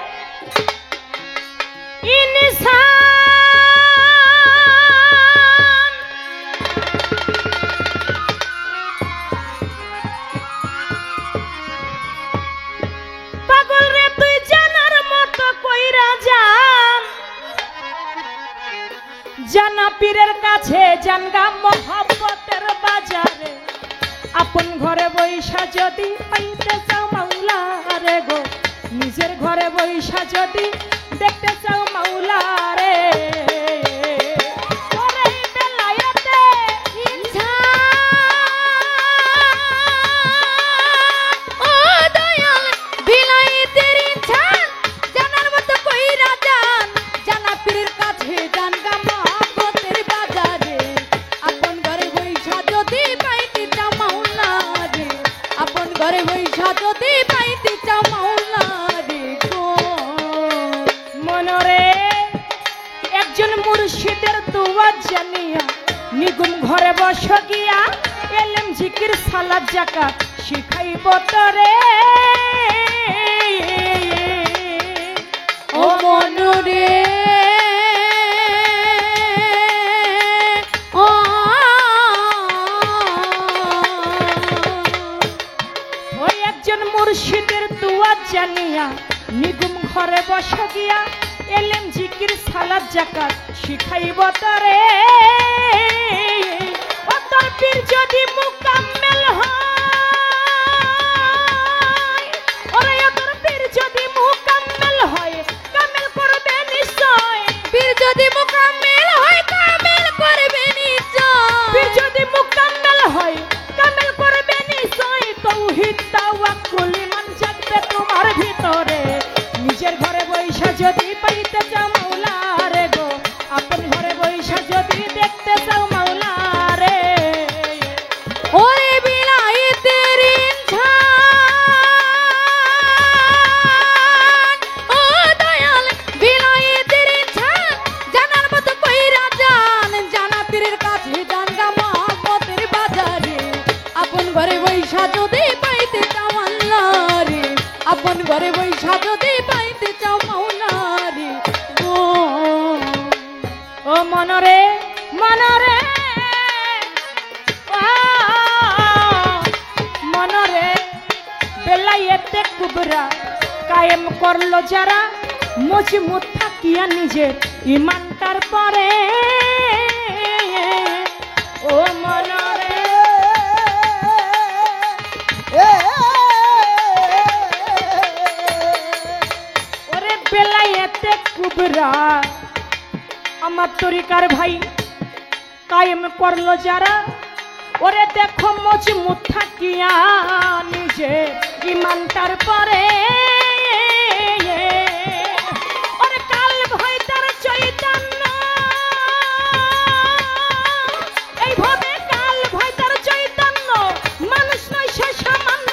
ইনসান পাগল রে তুই জানার মতো কইরা যান, জানা পীরের কাছে জানগা মোহাব্বতের বাজারে, আপন ঘরে বৈশা যদি পাইতে চাও মাওলা রে গো, নিজের ঘরে বৈশা যদি দেখতে চাও মাওলা রে। ওরে বেলায়েতে ইনসান, ও দয়াল বেলায়েতের ইনসান, জানার মতো কইরা যান, জানা পীরের কাছে জানগা মোহাব্বতের বাজারে, আপন ঘরে বৈশা যদি পাইতে চাও মাওলা রে, আপন ঘরে বৈশা যদি পাইতে চাও মাওলা রে গো। মনরে একজন মুর্শিদের দোয়া জানিয়া নিগুম ঘরে বস গিয়া, এলেম জিকির সালাত যাকাত শিখাইব তরে। ও মনরে ও ওই একজন মুর্শিদের দোয়া জানিয়া নিগুম ঘরে বস গিয়া, এলেম জিকির সালাত যাকাত শিখাইব তরে। ও তোর পীর যদি মুকাম্মেল হয়, ওরে ও তোর পীর যদি মুকাম্মেল হয়, কামেল করবে নিশ্চয়। পীর যদি মুকাম্মেল হয়, কামেল করবে নিশ্চয়। পীর যদি মুকাম্মেল হয়, কামেল করবে নিশ্চয়। তাওহীদ তাওয়াক্কুল ঈমান জাগবে তোমার ভিতরে, নিজের ঘরে বৈশা যদি পাইতে চাও মাওলা রে গো, আপন ঘরে বৈশা যদি দেখতে চাও মাওলা রে। ওরে বেলায়েতের ইনসান, ও দয়াল বেলায়েতের ইনসান, জানার মতো কইরা যান, জানা পীরের কাছে জানগা মোহাব্বতের বাজারে, আপন ঘরে বৈশা যদি পাইতে চাও আল্লাহ রে, আপন ঘরে বৈশা যদি পাইতে চাও মাওলা রে গো। ও মনরে মনরে মনরে বেলায়েতে কুবরা কায়েম করলো যারা, মজবুত থাকিয়া নিজের ইমানটার পরে। ও মনরে ওরে বেলায়েতে কুবরা আমার তরিকার ভাই কায়েম করলো যারা, ওরে দেখো মজবুত থাকিয়া নিজে ইমানটার পরে। ওরে কাল ভয় তার চৈতন্য, এইভাবে কাল ভয় তার চৈতন্য, মানুষ নয় সে সামান্য।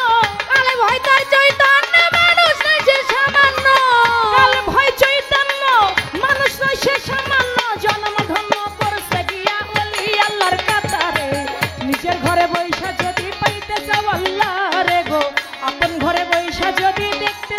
কাল ভয় তার চৈতন্য, মানুষ নয় সে সামান্য। কাল ভয় চৈতন্য, মানুষ নয় সে সামান্য। জন্ম ধন্য করছে গিয়া ওলি আল্লাহর কাতারে, নিজের ঘরে বৈশা যদি পাইতে চাও আল্লাহ রে গো, আপন ঘরে বৈশা যদি দেখতে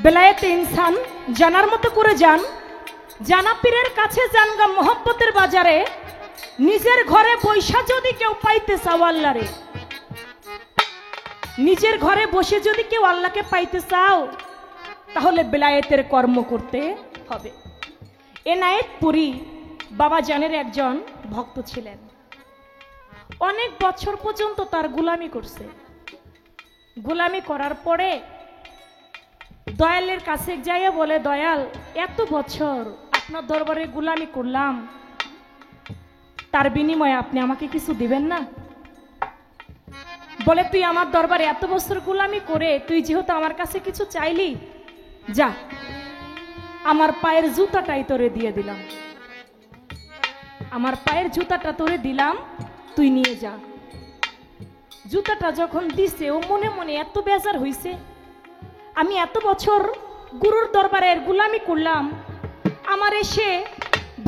বেলায়েতে ইনসান জানার মতো করে যান, জানা পীরের কাছে যান গা মোহব্বতের বাজারে, নিজের ঘরে বৈশা যদি কেউ পাইতে চাও আল্লাহরে, নিজের ঘরে বসে যদি কেউ আল্লাহকে পাইতে চাও তাহলে বেলায়েতের কর্ম করতে হবে। এনায়েতপুরী বাবা জানের একজন ভক্ত ছিলেন, অনেক বছর পর্যন্ত তার গোলামি করছে। গোলামি করার পরে দয়ালের কাছে যাইয়া বলে, দয়াল এত বছর আপনার দরবারে গোলামি করলাম, তার বিনিময়ে আপনি আমাকে কিছু দিবেন না? বলে, তুই আমার দরবারে এত বছর গোলামি করে তুই যেহেতু আমার কাছে কিছু চাইলি, যা আমার পায়ের জুতাটাই তোরে দিয়ে দিলাম, আমার পায়ের জুতাটা তোরে দিলাম, তুই নিয়ে যা। জুতাটা যখন দিছে ও মনে মনে এত বেজার হইছে, আমি এত বছর গুরুর দরবারের গোলামি করলাম, আমার এসে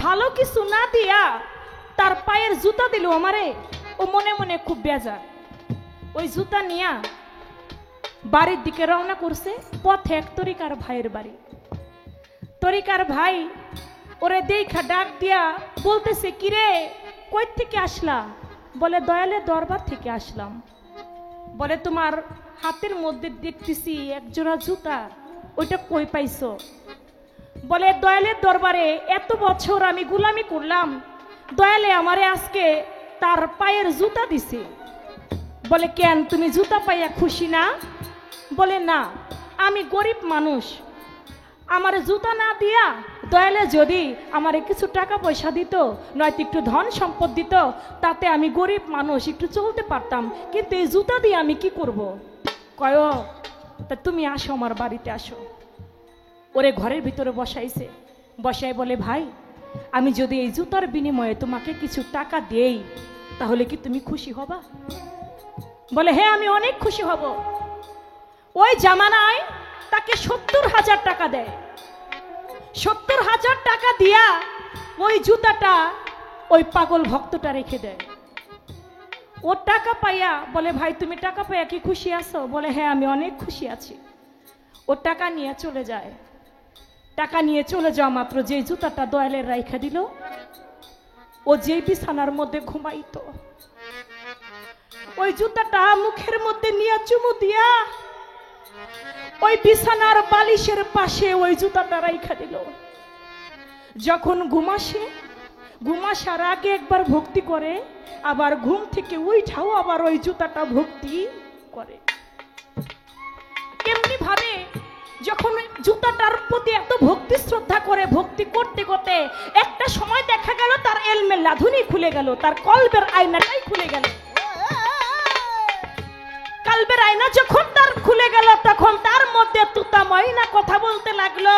ভালো কিছু না দিয়া তার পায়ের জুতা দিল আমারে। ও মনে মনে খুব বেজার, ওই জুতা নিয়া বাড়ির দিকে রওনা করছে। পথে এক তরিকার ভাইয়ের বাড়ি, তরিকার ভাই ওরে দেখা ডাক দিয়া বলতেছে, কিরে কই থেকে আসলা? বলে, দয়ালের দরবার থেকে আসলাম। বলে, তোমার হাতের মধ্যে দেখতেছি এক জোড়া জুতা, ওইটা কই পাইছো? বলে, দয়ালের দরবারে এত বছর আমি গোলামি করলাম, দয়ালে আমারে আজকে তার পায়ের জুতা দিছে। বলে, কেন তুমি জুতা পাইয়া খুশি না? বলে, না, আমি গরিব মানুষ, আমার জুতা না দিয়া দয়ালে যদি আমারে কিছু টাকা পয়সা দিত, নয়তো একটু ধন সম্পদ দিত, তাতে আমি গরিব মানুষ একটু চলতে পারতাম, কিন্তু এই জুতা দিয়ে আমি কি করব? কয়, তা তুমি আসো, আমার বাড়িতে আসো। ওরে ঘরের ভিতরে বসাইছে, বসাই বলে, ভাই আমি যদি এই জুতার বিনিময়ে তোমাকে কিছু টাকা দেই তাহলে কি তুমি খুশি হবা? বলে, হ্যাঁ আমি অনেক খুশি হব। ওই জামানায় তাকে 70,000 টাকা দেয়। 70,000 টাকা দিয়া ওই জুতাটা ওই পাগল ভক্তটা রেখে দেয়। ও টাকা পাইয়া বলে, ভাই তুমি টাকা পাইয়া কি খুশি আছো? বলে, হ্যাঁ আমি অনেক খুশি আছি। ও টাকা নিয়ে চলে যায়। টাকা নিয়ে চলে যাওয়া মাত্র যে জুতাটা দয়ালের রাইখা দিল, ও যেই বিছানার মধ্যে ঘুমাইতো, ওই জুতাটা মুখের মধ্যে নিয়ে চুমু দিয়া ওই বিছানার বালিশের পাশে ওই জুতাটা রাইখা দিল। যখন ঘুমাসার আগে একবার ভক্তি করে, আবার ঘুম থেকে উঠাও আবার ওই জুতাটা ভক্তি করে। কেমনি ভাবে যখন জুতাটার প্রতি এত ভক্তি শ্রদ্ধা করে, ভক্তি করতে করতে একটা সময় দেখা গেল তার এলমের লাধুনি খুলে গেল, তার কলবের আয়নাটাই খুলে গেল। কলবের আয়না যখন তার খুলে গেল, তখন তার মধ্যে তুতা ময়না কথা বলতে লাগলো।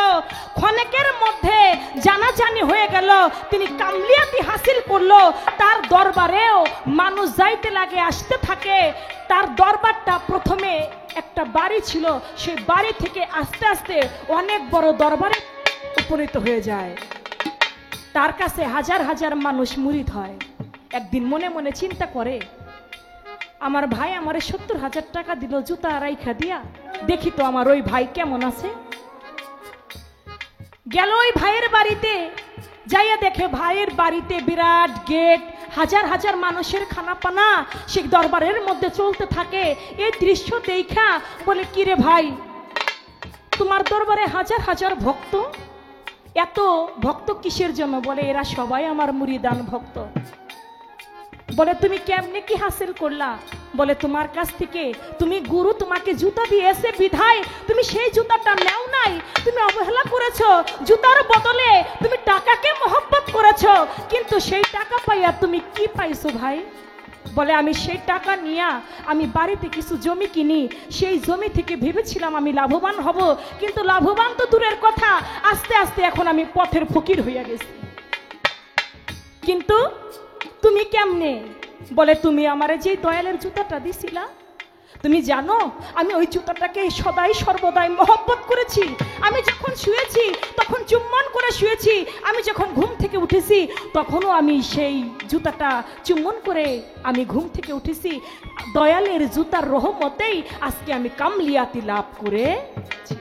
ক্ষণেকের মধ্যে জানাজানি হয়ে গেল, তিনি কামলিয়াতি হাসিল করলো। তার দরবারেও মানুষ যাইতে লাগে, আসতে থাকে। তার দরবারটা প্রথমে একটা বাড়ি ছিল, সেই বাড়ি থেকে আস্তে আস্তে অনেক বড় দরবারে উপনীত হয়ে যায়। তার কাছে হাজার হাজার মানুষ মুরিদ হয়। একদিন মনে মনে চিন্তা করে, আমার ভাই আমারে 70,000 টাকা দিল জুতা রাইখা দিয়া, দেখি তো আমার ওই ভাই কেমন আছে। গেল ওই ভাইয়ের বাড়িতে, যাইয়া দেখে ভাইয়ের বাড়িতে বিরাট গেট, হাজার হাজার মানুষের খানাপানা সেই দরবারের মধ্যে চলতে থাকে। এই দৃশ্য দেখা বলে, কিরে ভাই তোমার দরবারে হাজার হাজার ভক্ত, এত ভক্ত কিসের জন্য? বলে, এরা সবাই আমার মুরিদান ভক্ত। বলে, তুমি কেমনে কি হাসিল করলা? বলে, তোমার কাছ থেকে তুমি গুরু তোমাকে জুতা দিয়েছে বিধায় তুমি সেই জুতাটা নেও নাই, তুমি অবহেলা করেছো। জুতার বদলে তুমি টাকাকে মহব্বত করেছো, কিন্তু সেই টাকা পাইয়া তুমি কি পাইছো ভাই? বলে, আমি সেই টাকা নিয়ে আমি বাড়িতে কিছু জমি কিনি, সেই জমি থেকে ভেবেছিলাম আমি লাভবান হব, কিন্তু লাভবান তো দূরের কথা, আস্তে আস্তে এখন আমি পথের ফকির হইয়া গেছি। কিন্তু তুমি কেমনে? বলে, তুমি আমারে যে দয়ালের জুতাটা দিছিলা, তুমি জানো আমি ওই জুতাটাকে সদাই সর্বদাই মহব্বত করেছি। আমি যখন শুয়েছি তখন চুম্বন করে শুয়েছি, আমি যখন ঘুম থেকে উঠেছি তখনও আমি সেই জুতাটা চুম্বন করে আমি ঘুম থেকে উঠেছি। দয়ালের জুতার রহমতেই আজকে আমি কামলিয়াতি লাভ করেছি।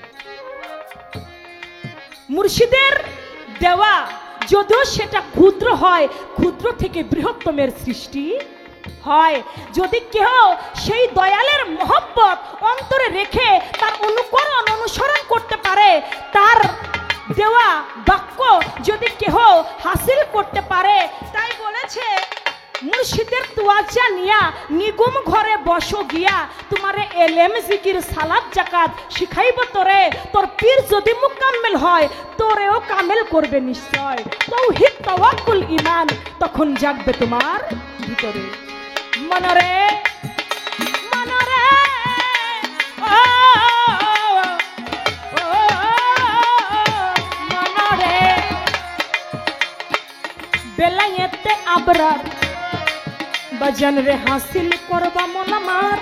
মুর্শিদের দেওয়া যদিও সেটা ক্ষুদ্র হয়, ক্ষুদ্র থেকে বৃহত্তমের সৃষ্টি হয়। যদি কেহ সেই দয়ালের মহব্বত অন্তরে রেখে তার অনুকরণ অনুসরণ করতে পারে, তার দেওয়া বাক্য যদি কেহ হাসিল করতে পারে, তাই বলেছে মুর্শিদের তুয়াজা নিয়া নিগুম ঘরে বসো গিয়া, তোমারে এলেম জিকির সালাত জাকাত শিখাইব তোরে। তোর পীর যদি মুকাম্মেল হয়, তোরেও কামেল করবে নিশ্চয়। তাওহীদ তাওয়াক্কুল ঈমান তখন জাগবে তোমার ভিতরে। মনরে মনরে ও মনরে বেলায়েতে আবরার বজন রে হাসিল করবা মন আমার,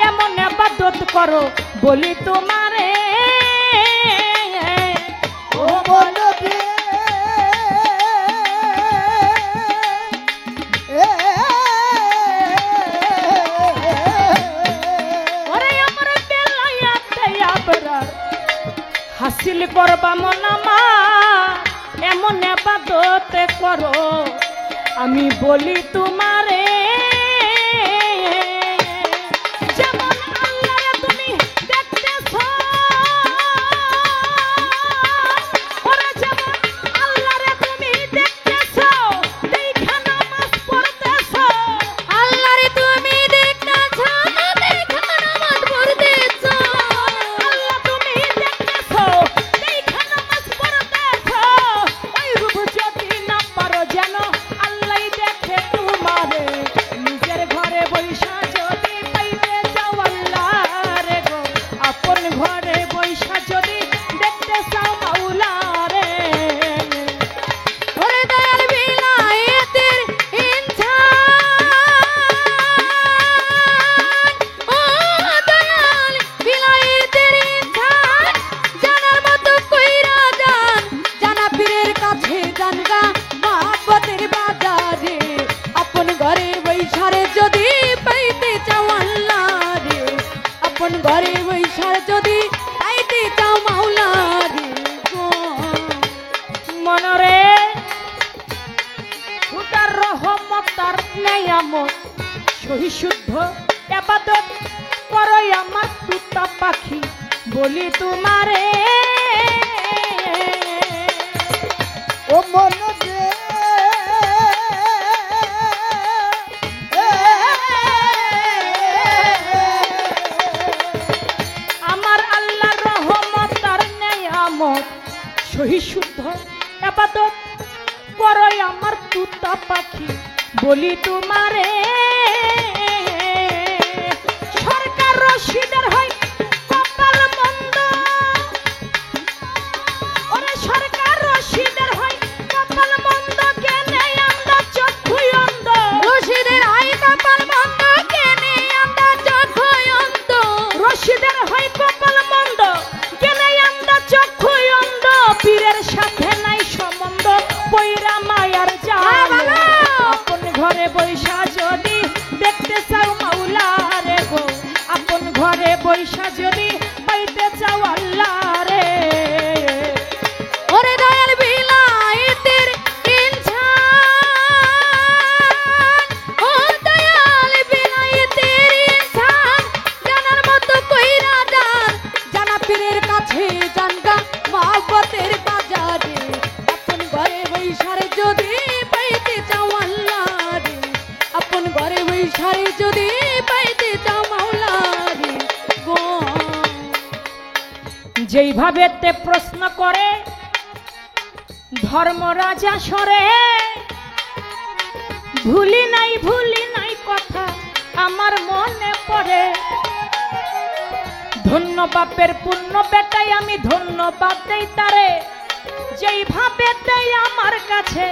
এমন ইবাদত করো বলি তোমারে। ও বলবে ওরে আমার বেলায়েতে আবরার হাসিল করবা মন আমার, এমন ইবাদত করো আমি বলি তোমারে। যেমন আল্লাহরে তুমি দেখতেছো, ওরে যেমন আল্লাহরে তুমি দেখতেছো, দেখা নামাজ পড়তেছো। আল্লাহরে তুমি দেখতেছো, দেখা নামাজ পড়তেছো। আল্লাহ তুমি দেখতেছো, দেখা নামাজ পড়তেছো। ওই রূপ যদি না পারো যেন আল্লাহই দেখে তোমারে। নিজের ঘরে বৈশা যদি পাইতে চাও আল্লাহরে গো, আপন ঘরে বৈশা যদি দেখতে চাও মাওলারে। ওরে দয়াল বিলায়েতের ইনসান, ও দয়াল বিলায়েতের ইনসান, জানার মতো কইরা যান, জানা পীরের কাছে জানগা মহব্বতের বাজারে। আপন ঘরে বৈশারে যদি পাইতে চাও আল্লাহরে, আপন ঘরে বৈশার যদি পাইতে চাও মাওলারে গো। মনরে খুদার রহমত তার নেয়ামত সহি শুদ্ধ ইবাদত করো আমার তুতা পাখি বলি তোমারে। ও বলবে আমার আল্লাহর রহমত তার নেয়ামত সহি শুদ্ধ ইবাদত করো আমার তুতা পাখি বলি তোমারে। সরকার রশিদের হয় কপাল মন্দ, ওরে সরকার রশিদের হয় কপাল মন্দ, কেনে আমরা চক্ষু অন্ধ। রশিদের হয় কপাল মন্দ, কেনে আমরা চক্ষু অন্ধ। রশিদের হয় কপাল মন্দ, কেনে আমরা চক্ষু অন্ধ। পীরের সাথে নাই সম্বন্ধ, পয়রা মায়ার জাল। আপন ঘরে বৈশা যদি দেখতে চাও মাওলারে গো, আপন ঘরে বৈশা যদি পাইতে চাও আল্লাহরে। ওরে দয়াল বিলায়েতের ইনসান, ও দয়াল বিলায়েতের ইনসান, জানার মতো কইরা যান, জানা পীরের কাছে জানগা মহব্বতের বাজারে। আপন ঘরে বৈশারে যদি পাইতে চাও আল্লাহরে, আপন ঘরে বৈশারে যদি পাইতে চাও মাওলারে গো। যেইভাবে তে প্রশ্ন করে ধর্মরাজা সরে, ভুলি নাই কথা আমার মনে পড়ে। ধন্য বাপের পুণ্য বেটাই আমি ধন্যবাদ দেই তারে, যেইভাবে দেই আমার কাছে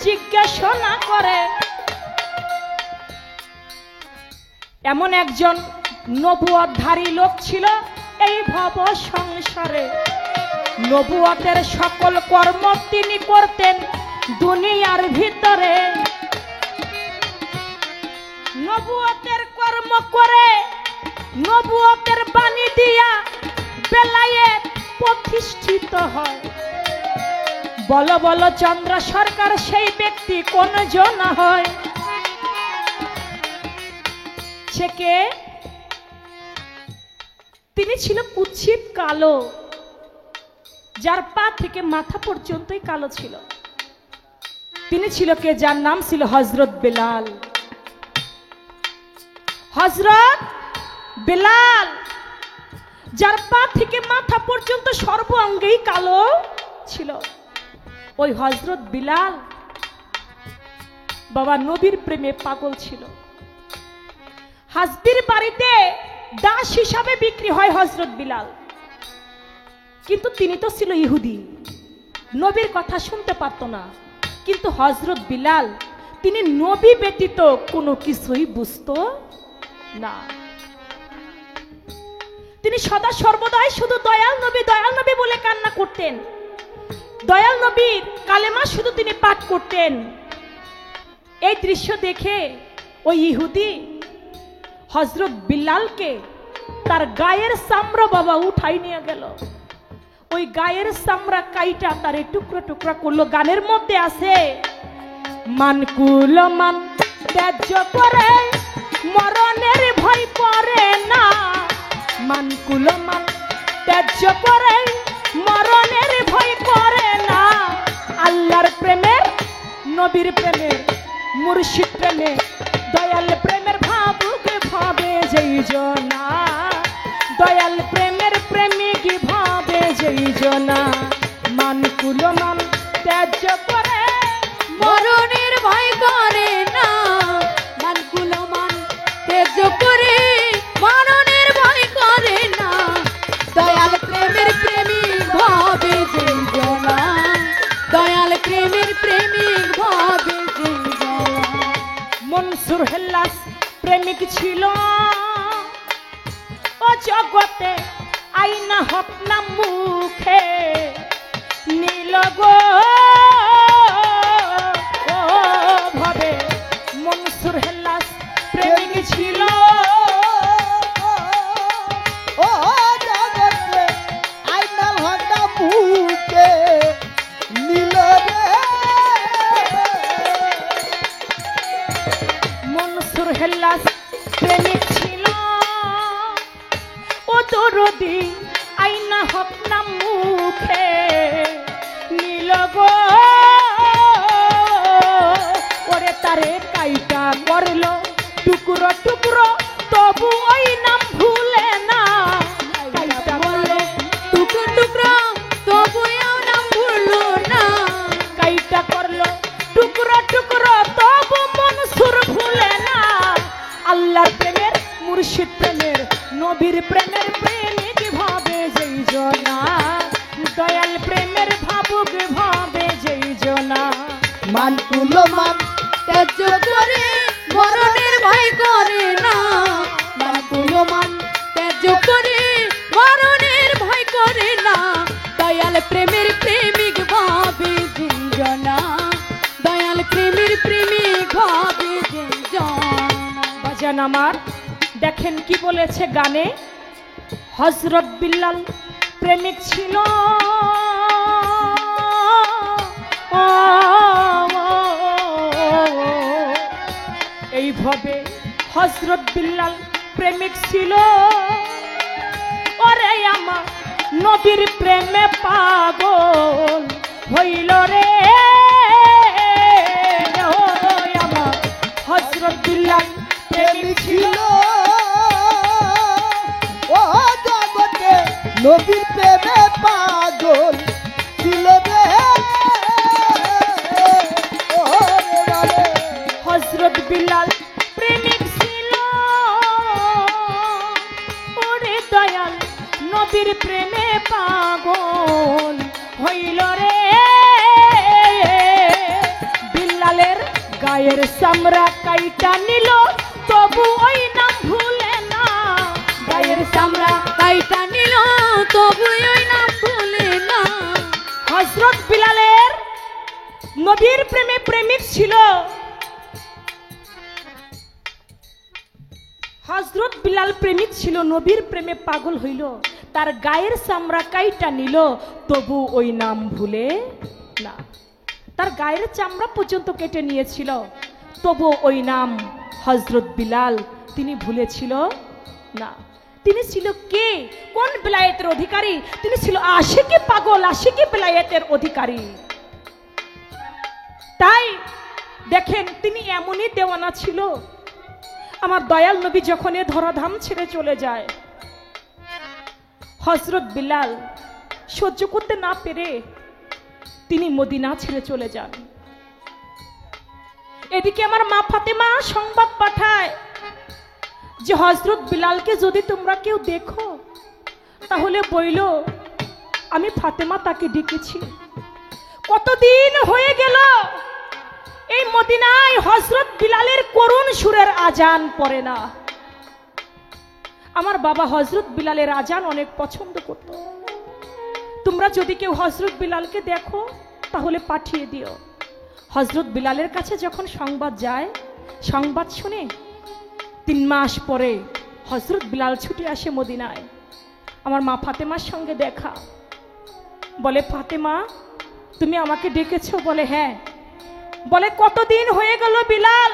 জিজ্ঞাসা করে। এমন একজন নবুয়তধারী লোক ছিল এই ভব সংসারে। নবুয়তের সকল কর্ম তিনি করতেন দুনিয়ার ভিতরে। নবুয়তের কর্ম করে নবুয়তের বাণী দিয়া বেলায়েত প্রতিষ্ঠিত হয়। বলো বলো চন্দ্র সরকার সেই ব্যক্তি কোন জন হয়? সে কে? তিনি ছিল কুৎসিত কালো, যার পা থেকে মাথা পর্যন্তই কালো ছিল। তিনি ছিল কে? যার নাম ছিল হযরত বেলাল। হযরত বেলাল, যার পা থেকে মাথা পর্যন্ত সর্বাঙ্গেই কালো ছিল। ওই হযরত বেলাল বাবা নবীর প্রেমে পাগল ছিল। হাজবির বাড়িতে দাস হিসাবে বিক্রি হয় হযরত বেলাল, কিন্তু তিনি তো ছিল ইহুদি, নবীর কথা শুনতে পারত না। কিন্তু হযরত বেলাল তিনি নবী ব্যতীত কোনো কিছুই বুঝতো না। তিনি সদা সর্বদাই শুধু দয়াল নবী বলে কান্না করতেন। দয়াল নবীর কালেমা শুধু তিনি পাঠ করতেন। এই দৃশ্য দেখে ওই ইহুদি হযরত বেলালকে তার গায়ের চামড়া বাবা উঠাই নিয়ে গেল। ওই গায়ের চামড়া কাইটা তারে টুকরা টুকরা করলো। গানের মধ্যে আছে, মানকুল মান ত্যায্য করে মরণের ভয় করে না, মানকুল মান ত্যায্য করে মরণের ভয় করে না। আল্লাহর প্রেমের, নবীর প্রেমের, মুর্শিদ প্রেমে, দয়াল প্রেমের ভাবুক ভাবে যেই জনা, দয়াল প্রেমের প্রেমিক ভাবে যেই জনা। মানকুল মান ত্যায্য করে মরণের ভয় করে না, মানকুল মান ত্যায্য করে মরণের ভয় করে না। দয়াল প্রেমের প্রেমিক ভাবে যেই জনা, দয়াল প্রেমের প্রেমিক ভাবে যেই জনা। মনসুর হেল্লাস প্রেমিক ছিল ও জগতে আইনা হক নাম মুখে নীল গো ভাবে। মনসুর হেল্লাস প্রেমিক ছিল ও জগতে আইনাল হতা বুকে নীল রে। মনসুর হেল্লাস প্রেমিক ছিল ও দরদি আইনা হক নাম মুখে নীল গো। ওরে তারে কাইটা করলো টুকরো টুকরো, তবু ওই নাম ভুলে না। কাইটা করলো টুকরো টুকরো তবুও নাম ভুলো না, কাইটা করলো টুকরো টুকরো, তবু মনসুর ভুলে না। আল্লাহর প্রেমের, মুর্শিদ প্রেমের, নবীর প্রেমের প্রেমিক ভাবে যেই জনা, দয়াল প্রেমের ভাবুক ভাবে যেই জনা। মানকুল মান ত্যায্য করে মরণের ভয় করে না, মানকুল মান ত্যায্য করে মরণের ভয় করে না। দয়াল প্রেমের প্রেমিক ভাবে যেই জনা, দয়াল প্রেমের প্রেমিক ভাবে যেই জনা। বাজান আমার, দেখেন কি বলেছে গানে, হযরত বিল্লাল প্রেমিক ছিল এইভাবে হযরত বিল্লাল প্রেমিক ছিল। ওরে আমার নবীর প্রেমে পাগল হইল রে। ও আমার হযরত বিল্লাল প্রেমিক ছিল। ও জগতে নবীর প্রেমে পাগল ছিল রে। ওরে বারে হযরত বিল্লাল প্রেমিক ছিল। ওরে দয়াল নবীর প্রেমে পাগল হইল রে। বিল্লালের গায়ের চামড়া কাইটা নিল, তবু ওই নাম ভুলে না। গায়ের চামড়া কাইটা নিল তবু ওই নাম ভুলে না। হযরত বিল্লালের নবীর প্রেমে প্রেমিক ছিল। হযরত বিল্লাল প্রেমিক ছিল, নবীর প্রেমে পাগল হইল, তার গায়ের চামড়া কাইটা নিল, তবু ওই নাম ভুলে না, তার গায়ের চামড়া পর্যন্ত কেটে নিয়েছিল, তবু ওই নাম হযরত বিলাল তিনি ভুলেছিল না। তিনি ছিল কে, কোন বেলায়েতের অধিকারী? তিনি ছিল আশিকি পাগল, আশিকি বেলায়েতের অধিকারী। তাই দেখেন তিনি এমনই দেওয়ানা ছিল। আমার দয়াল নবী যখন এ ধরাধাম ছেড়ে চলে যায়, হযরত বিলাল সহ্য করতে না পেরে তিনি মদিনা ছেড়ে চলে যান। এদিকে আমার মা ফাতেমা সংবাদ পাঠায় যে হযরত বিলালকে যদি তোমরা কেউ দেখো তাহলে বইলো আমি ফাতেমা তাকে ডেকেছি। কতদিন হয়ে গেল এই মদিনায় হযরত বিলালের করুণ সুরের আজান পড়ে না। আমার বাবা হযরত বিলালের আজান অনেক পছন্দ করত। তোমরা যদি কেউ হযরত বিলালকে দেখো তাহলে পাঠিয়ে দিও। হযরত বিলালের কাছে যখন সংবাদ যায়, সংবাদ শুনে 3 মাস পরে হযরত বিলাল ছুটে আসে মদিনায়। আমার মা ফাতেমার সঙ্গে দেখা। বলে ফাতেমা তুমি আমাকে ডেকেছো? বলে হ্যাঁ। বলে কতদিন হয়ে গেল বিলাল,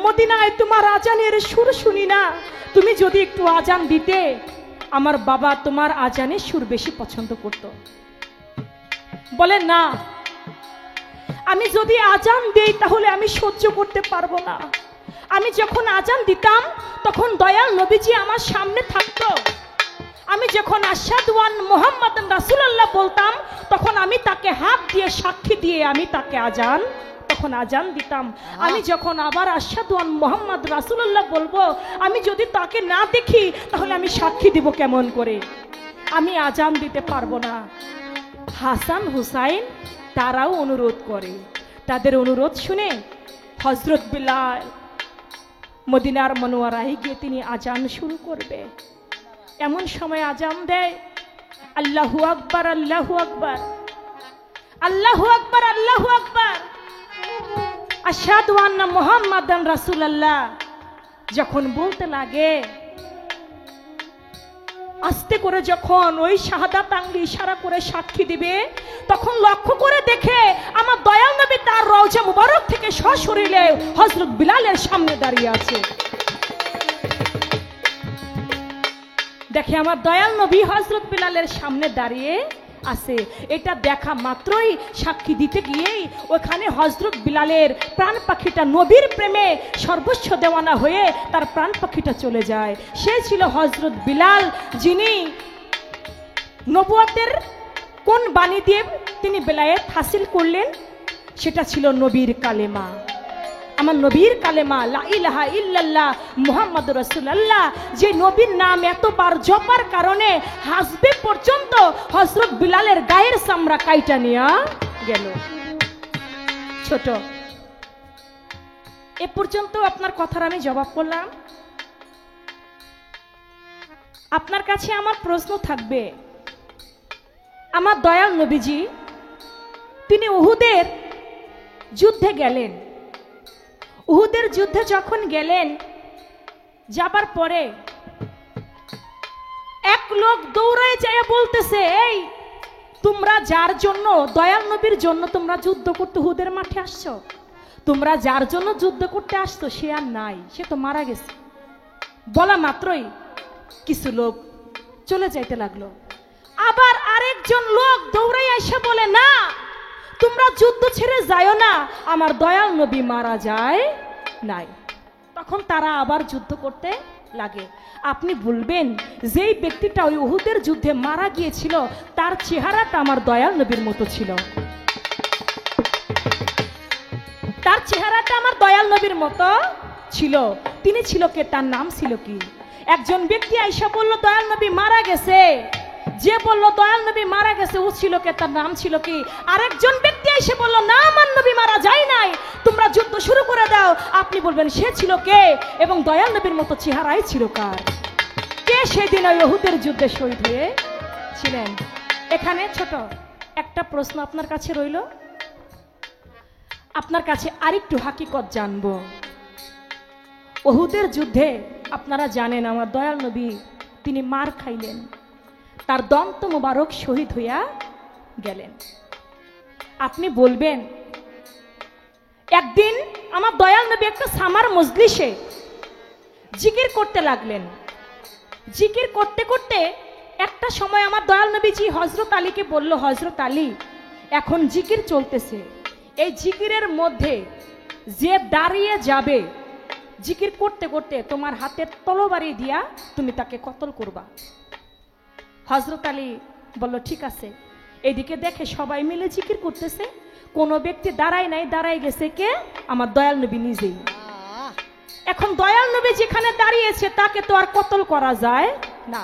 মদিনায় তোমার আজানের সুর শুনি না। তুমি যদি একটু আজান দিতে, আমার বাবা তোমার আজানের সুর বেশি পছন্দ করত। বলে না, আমি যদি আজান দেই তাহলে আমি সহ্য করতে পারবো না। আমি যখন আজান দিতাম তখন দয়াল নবীজি আমার সামনে থাকতো। আমি যখন আশহাদু আন্না মুহাম্মাদান রাসূলুল্লাহ বলতাম তখন আমি তাকে হাত দিয়ে সাক্ষী দিয়ে আমি তাকে তখন আজান দিতাম। আমি যখন আবার আশহাদু আন্না মুহাম্মাদ রাসূলুল্লাহ বলবো, আমি যদি তাকে না দেখি তাহলে আমি সাক্ষী দিব কেমন করে? আমি আজান দিতে পারবো না। হাসান হুসাইন তারাও অনুরোধ করে। তাদের অনুরোধ শুনে হযরত বিলাল মদিনার মনোয়ারায় গিয়ে তিনি আজান শুরু করবে। এমন সময় আজান দেয়, আল্লাহু আকবার, আল্লাহু আকবার, আল্লাহু আকবার, আল্লাহু আকবার, আশহাদু আন্না মুহাম্মাদান রাসূলুল্লাহ যখন বলতে লাগে, আস্তে করে যখন ওই শাহাদাত আঙ্গুল ইশারা করে সাক্ষী দিবে, তখন লক্ষ্য করে দেখে আমার দয়াল নবী তার রওজা মুবারক থেকে সশরীরে হযরত বিলালের সামনে দাঁড়িয়ে আছে। দেখে আমার দয়াল নবী হযরত বিলালের সামনে দাঁড়িয়ে আছে। এটা দেখা মাত্রই সাক্ষী দিতে গিয়েই ওখানে হযরত বিলালের প্রাণ পাখিটা নবীর প্রেমে সর্বস্ব দেওয়ানা হয়ে তার প্রাণ পাখিটা চলে যায়। সে ছিল হযরত বিলাল, যিনি নবুয়তের কোন বাণী দিয়ে তিনি বেলায়েত হাসিল করলেন? সেটা ছিল নবীর কালেমা। আমার নবীর কালেমা লা ইলাহা ইল্লাল্লাহ মুহাম্মাদুর রাসূলুল্লাহ, যে নবীর নাম এতবার জপার কারণে হাসবে পর্যন্ত হযরত বিলালের গায়ের চামড়া কাইটা নিয়া গেল। ছোট এ পর্যন্ত আপনার কথার আমি জবাব করলাম। আপনার কাছে আমার প্রশ্ন থাকবে, আমার দয়াল নবীজি তিনি উহুদের যুদ্ধে গেলেন। উহুদের যুদ্ধে যখন গেলেন, যাবার পরে এক লোক দৌড়ায় যায় বলতেছে, এই তোমরা যার জন্য দয়াল নবীর জন্য তোমরা যুদ্ধ করতে উহুদের মাঠে আসছো, তোমরা যার জন্য যুদ্ধ করতে আসছো সে আর নাই, সে তো মারা গেছে। বলা মাত্রই কিছু লোক চলে যাইতে লাগলো। আবার আরেকজন লোক দৌড়াই এসে বলে, না তোমরা যুদ্ধ ছেড়ে যাও না, আমার দয়াল নবী মারা যায় নাই। তখন তারা আবার যুদ্ধ করতে লাগে। আপনি বলবেন যেই ব্যক্তিটা ওই উহুদের যুদ্ধে মারা গিয়েছিল তার চেহারাটা আমার দয়াল নবীর মতো ছিল, তার চেহারাটা আমার দয়াল নবীর মতো ছিল। তিনি ছিল কে? তার নাম ছিল কি? একজন ব্যক্তি আইসা বলল দয়াল নবী মারা গেছে। যে বলল দয়াল নবী মারা গেছে ও ছিল কে? তার নাম ছিল কি? আরেকজন ব্যক্তি এসে বলল না আমার নবী মারা যায় নাই, তোমরা যুদ্ধ শুরু করে দাও। আপনি বলবেন সে ছিল কে এবং দয়াল নবীর মতো চেহারাই ছিল কার? কে সেদিন ওই উহুদের যুদ্ধে শহীদ হয়ে ছিলেন? এখানে ছোট একটা প্রশ্ন আপনার কাছে রইল, আপনার কাছে আরেকটু হাকিকত জানবো। উহুদের যুদ্ধে আপনারা জানেন আমার দয়াল নবী তিনি মার খাইলেন, তার দন্ত মোবারক শহীদ হইয়া গেলেন। আপনি বলবেন, একদিন আমার দয়াল নবী একটা সামার মজলিসে জিকির করতে লাগলেন। জিকির করতে করতে একটা সময় আমার দয়াল নবীজি হযরত আলীকে বলল, হযরত আলী, এখন জিকির চলতেছে, এই জিকিরের মধ্যে যে দাঁড়িয়ে যাবে জিকির করতে করতে তোমার হাতের তলবারি দিয়া তুমি তাকে কতল করবা। হযরত আলী বলল, ঠিক আছে। এদিকে দেখে সবাই মিলে জিকির করতেছে, কোনো ব্যক্তি দাঁড়ায় নাই, দাঁড়ায় গেছে কে? আমার দয়াল নবী নিজেই। এখন দয়াল নবী যেখানে দাঁড়িয়েছে তাকে তো আর কতল করা যায় না,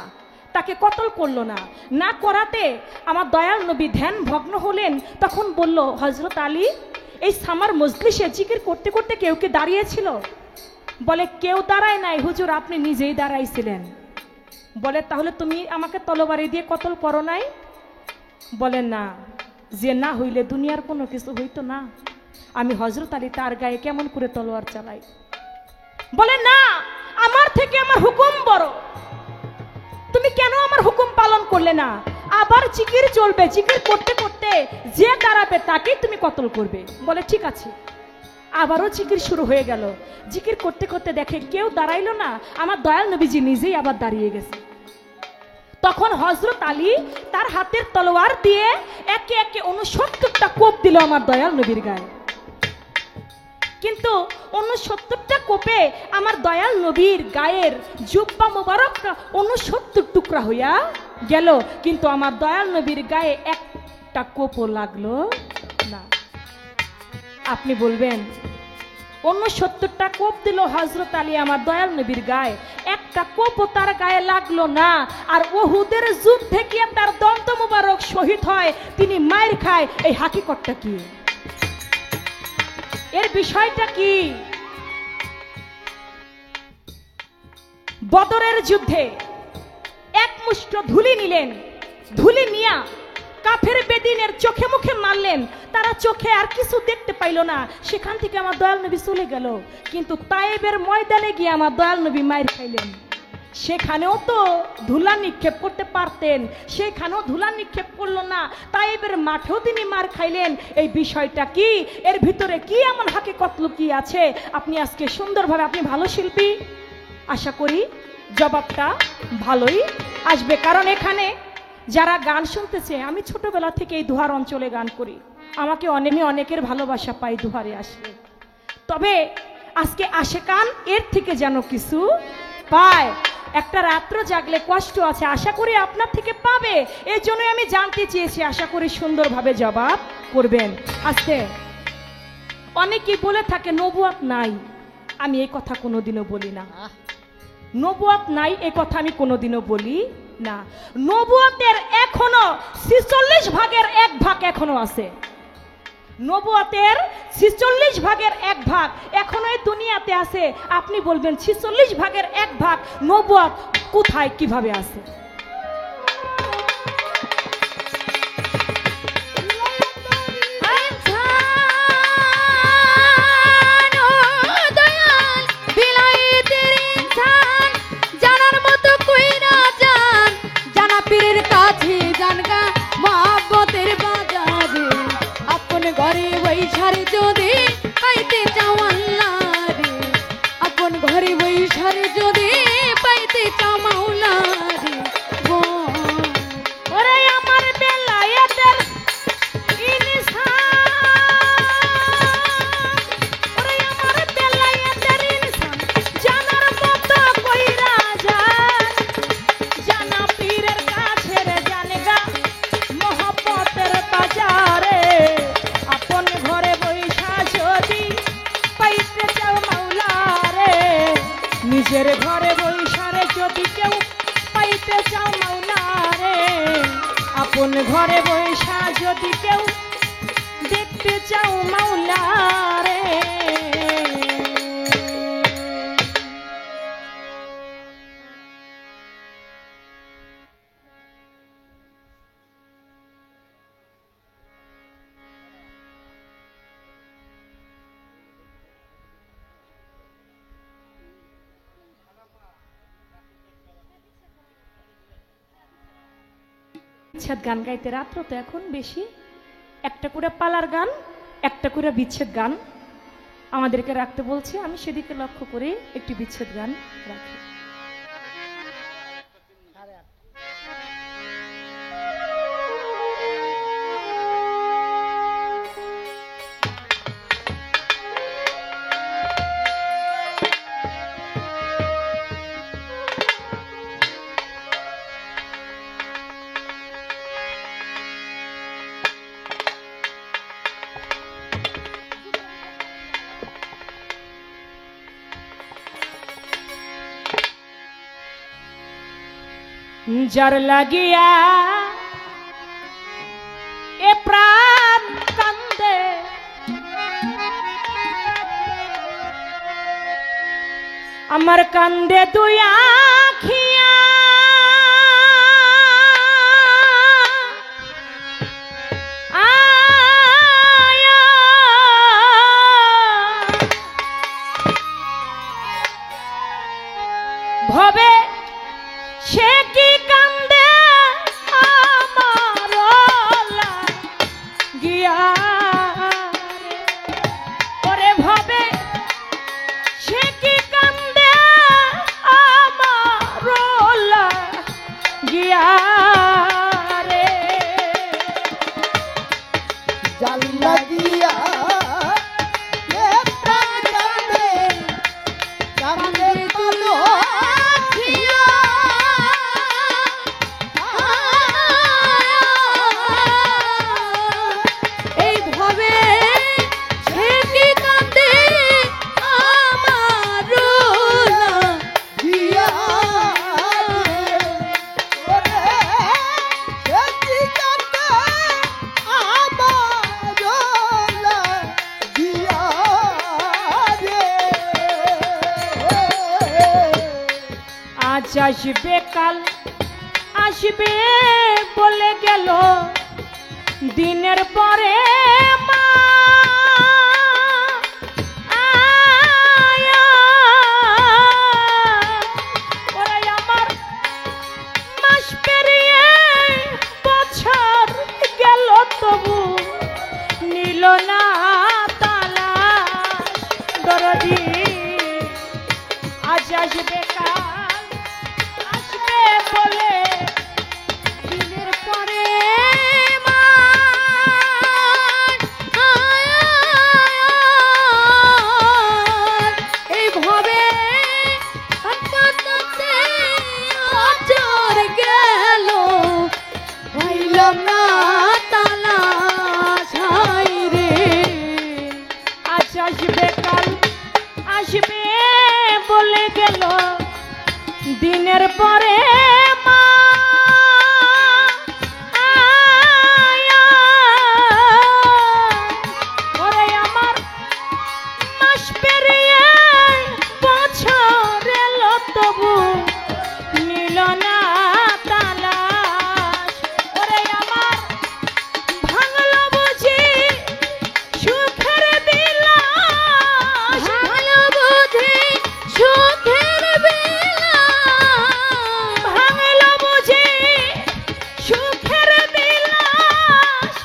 তাকে কতল করলো না। না করাতে আমার দয়াল নবী ধ্যান ভগ্ন হলেন। তখন বলল, হযরত আলী, এই সামার মজলিসে জিকির করতে করতে কেউ কি দাঁড়িয়েছিল? বলে, কেউ দাঁড়ায় নাই হুজুর, আপনি নিজেই দাঁড়াইছিলেন। বলে, তাহলে তুমি আমাকে তলবারি দিয়ে কতল করো নাই? বলে, না, যে না হইলে দুনিয়ার কোনো কিছু হইতো না। আমি হযরত আলী তার গায়ে কেমন করে তলোয়ার চালাই? বলে, না, আমার থেকে আমার হুকুম বড়, তুমি কেন আমার হুকুম পালন করলে না? আবার জিকির চলবে, জিকির করতে করতে যে দাঁড়াবে তাকেই তুমি কতল করবে। বলে, ঠিক আছে। আবারও জিকির শুরু হয়ে গেল। জিকির করতে করতে দেখে কেউ দাঁড়াইলো না, আমার দয়াল নবীজি নিজেই আবার দাঁড়িয়ে গেছে। তখন হযরত আলী তার হাতের তলোয়ার দিয়ে একে একে 69টা কোপ দিল আমার দয়াল নবীর গায়ে। কিন্তু 69টা কোপে আমার দয়াল নবীর গায়ের জুব্বা মোবারকটা 69 টুকরা হইয়া গেল, কিন্তু আমার দয়াল নবীর গায়ে একটা কোপও লাগলো না। আপনি বলবেন, 69টা কোপ দিল হযরত আলী আমার দয়াল নবীর গায়ে, একটা কোপও তার গায়ে লাগলো না। আর উহুদের যুদ্ধে গিয়ে তার দন্ত মোবারক শহীদ হয়, তিনি মায়ের খায়। এই হাকিকতটা কি? এর বিষয়টা কি? বদরের যুদ্ধে এক মুষ্ঠ ধুলি নিলেন, ধুলি নিয়া কাফের বেদিনের চোখে মুখে মারলেন। তারা চোখে আর কিছু দেখতে পাইল না, সেখান থেকে আমার দয়াল নবী চলে গেল। কিন্তু তায়েবের ময়দানে গিয়ে আমার দয়াল নবী মায়ের খাইলেন। সেখানেও তো ধুলা নিক্ষেপ করতে পারতেন, সেখানেও ধুলা নিক্ষেপ করলো না। তায়েবের মাঠেও তিনি মার খাইলেন। এই বিষয়টা কি? এর ভিতরে কি এমন হাকিকত লুকিয়ে আছে? আপনি আজকে সুন্দরভাবে, আপনি ভালো শিল্পী, আশা করি জবাবটা ভালোই আসবে। কারণ এখানে যারা গান শুনতেছে, আমি ছোটবেলা থেকে এই দুহার অঞ্চলে গান করি, আমাকে অনেকের ভালোবাসা পাই দুহারে আসলে। তবে আজকে আশেকান এর থেকে যেন কিছু পায়। একটা রাত্র জাগলে কষ্ট আছে, আশা করি আপনার থেকে পাবে। এই জন্যই আমি জানতে চেয়েছি, আশা করি সুন্দরভাবে জবাব করবেন। আজকে অনেকেই বলে থাকে নবুয়ত নাই, আমি এই কথা কোনোদিনও বলি না। নবুয়ত নাই এ কথা আমি কোনোদিনও বলি না। নবুয়তের এখনো 46 ভাগের 1 ভাগ এখনো আছে। নবুয়তের 46 ভাগের 1 ভাগ এখনো এই দুনিয়াতে আছে। আপনি বলবেন 46 ভাগের 1 ভাগ নবুয়ত কোথায়, কিভাবে আছে? ঘরে বৈশারে যদি পাইতে চাও আল্লাহ রে, আপন ঘরে বৈশারে যদি পাইতে চাও মাওলা রে। ওরে আমার বেলায়েতের ইনসান, ওরে আমার বেলায়েতের ইনসান, জানার মতো কইরা যান, জানা পীরের কাছে রে জানেগা মহব্বতের বাজারে। আপন ঘরে বৈশা যদি পাইতে চাও মাওলা রে, নিজের ঘরে বৈশারে যদি কেউ পাইতে চাও মাওলা রে, আপন ঘরে বৈশা যদি কেউ দেখতে চাও মাওলা রে। গান গাইতে রাত্র তো এখন বেশি একটা করে পালার গান, একটা করে বিচ্ছেদ গান আমাদেরকে রাখতে বলছে। আমি সেদিকে লক্ষ্য করে একটি বিচ্ছেদ গান রাখি। যার লাগিয়া এ প্রাণ কান্দে, আমার কান্দে দুই আখিয়া, আয়া ভবে সে কি কান্দে আমার গিয়া, ওরে ভাবে সে কি কান্দে আমার গিয়া রে। জাল লাগিয়া এ প্রাণ কান্দে, কান্দে তুলো আখিয়া, এই ভাবে সে কি কান্দে আমার গিয়া রে, ওরে সে কি কান্দে আমার গিয়া রে। আজ আসবে কাল আসবে বলে গেল, দিনের পরে মা আয়া, ওরে আমার মাস পেরিয়ে বছর গেল তবু নিল না তালাশ দরদি। আজ আসবে কাল আসবে বলে দিনের পরে মা এই ভাবে কাঁদতে বছর গেল, পাইলাম না তালাশ হায় রে। আজ আসবে কাল আসবে বলে গেল, দিনের পরে মা আয়া, ওরে আমার মাস পেরিয়ে বছর এলো তবু নিল না তালাশ, ওরে আমার ভাঙলো বুঝি সুখের বিলাস, ভালো বুঝি সুখের বিলাস, ভাঙলো বুঝি সুখের বিলাস,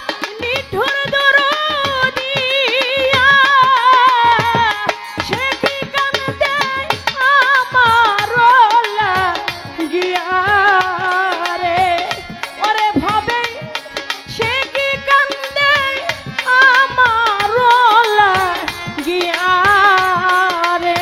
নিঠুর দরদিয়া সে কি কান্দে আমার গিয়া রে, ওরে ভাবে সে কি কান্দে আমার গিয়া রে।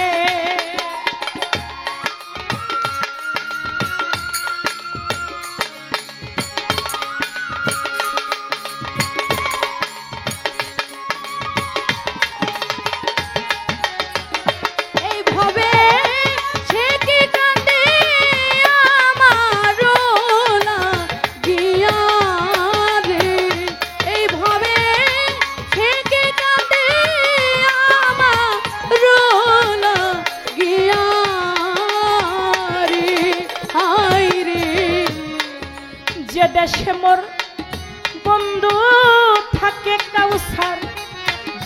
এই ভাবে সে কি কান্দে আমার গিয়া রে। এই ভাবে সে কি কান্দে আমার গিয়া রে হায় রে। যে দেশে মোর বন্ধু থাকে কাউসার,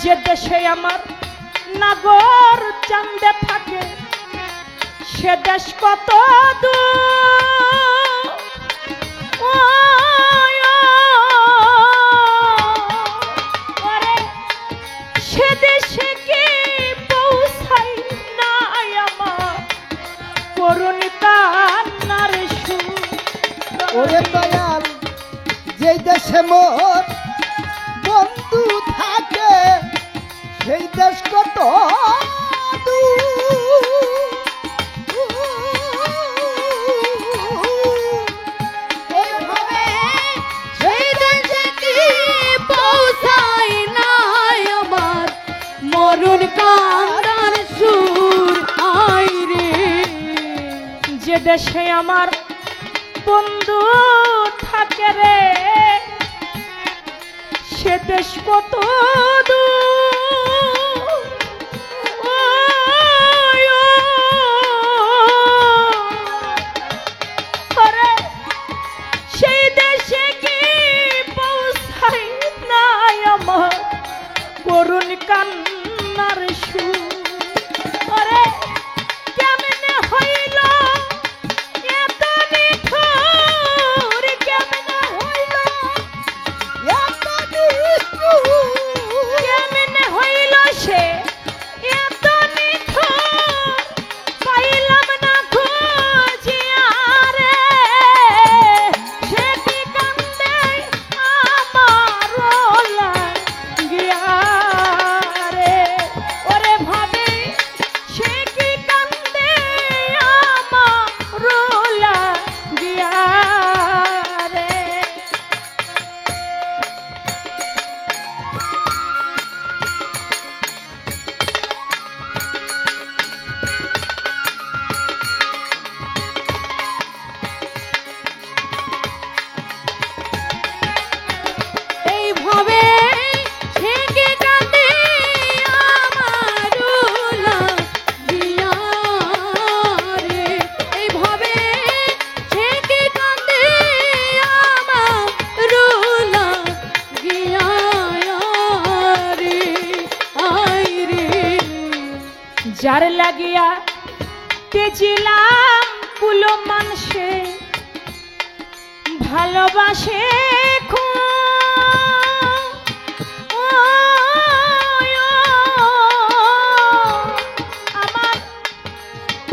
যে দেশে আমার নাগর চান্দে থাকে, সে দেশ কত দূর, ও যেই দেশে মোর বন্ধু থাকে সেই দেশ কত এইভাবে সেই দেশে কি পৌঁছাই নাই আমার মরণ কান্দার সুর আই রে। যে দেশে আমার বন্ধু থাকে রে সে দেশ কত দূর। ওই ও, ওরে, সেই দেশে কি পৌঁছাই নাই আমার করুণ কান্নার সুর। ওরে, কেমনে হইল এত নিঠুর, কেমনে হইল, কেমনে হইল সে এত নিঠুর, পাইলাম না খুঁজিয়া রে। সে কি কান্দে আমার লাগিয়া রে। ওরে ভাবে সে কি কান্দে আমার লাগিয়া রে। এইভাবে সে কি কান্দে আমার লাগিয়া রে। এইভাবে সে কি কান্দে আমার লাগিয়া রে আই রে। যার লাগিয়া তেজিলাম কুলো মানুষে ভালোবাসে খুব। ওই ও, আমার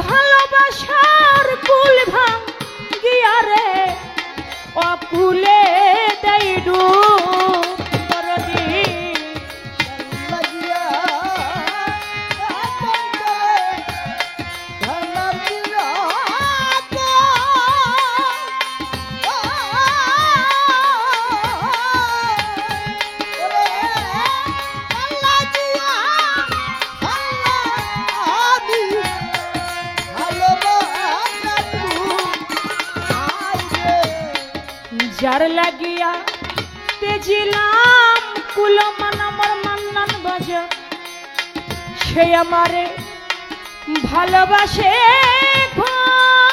ভালোবাসার কুল ভাঙ্গিয়া রে অকুলে দেই ডুব দরদি। লাগিয়া যার লাগিয়া তেজিলাম কুলো মানামর মান্নান বাজার সে আমারে ভালোবাসে খুব।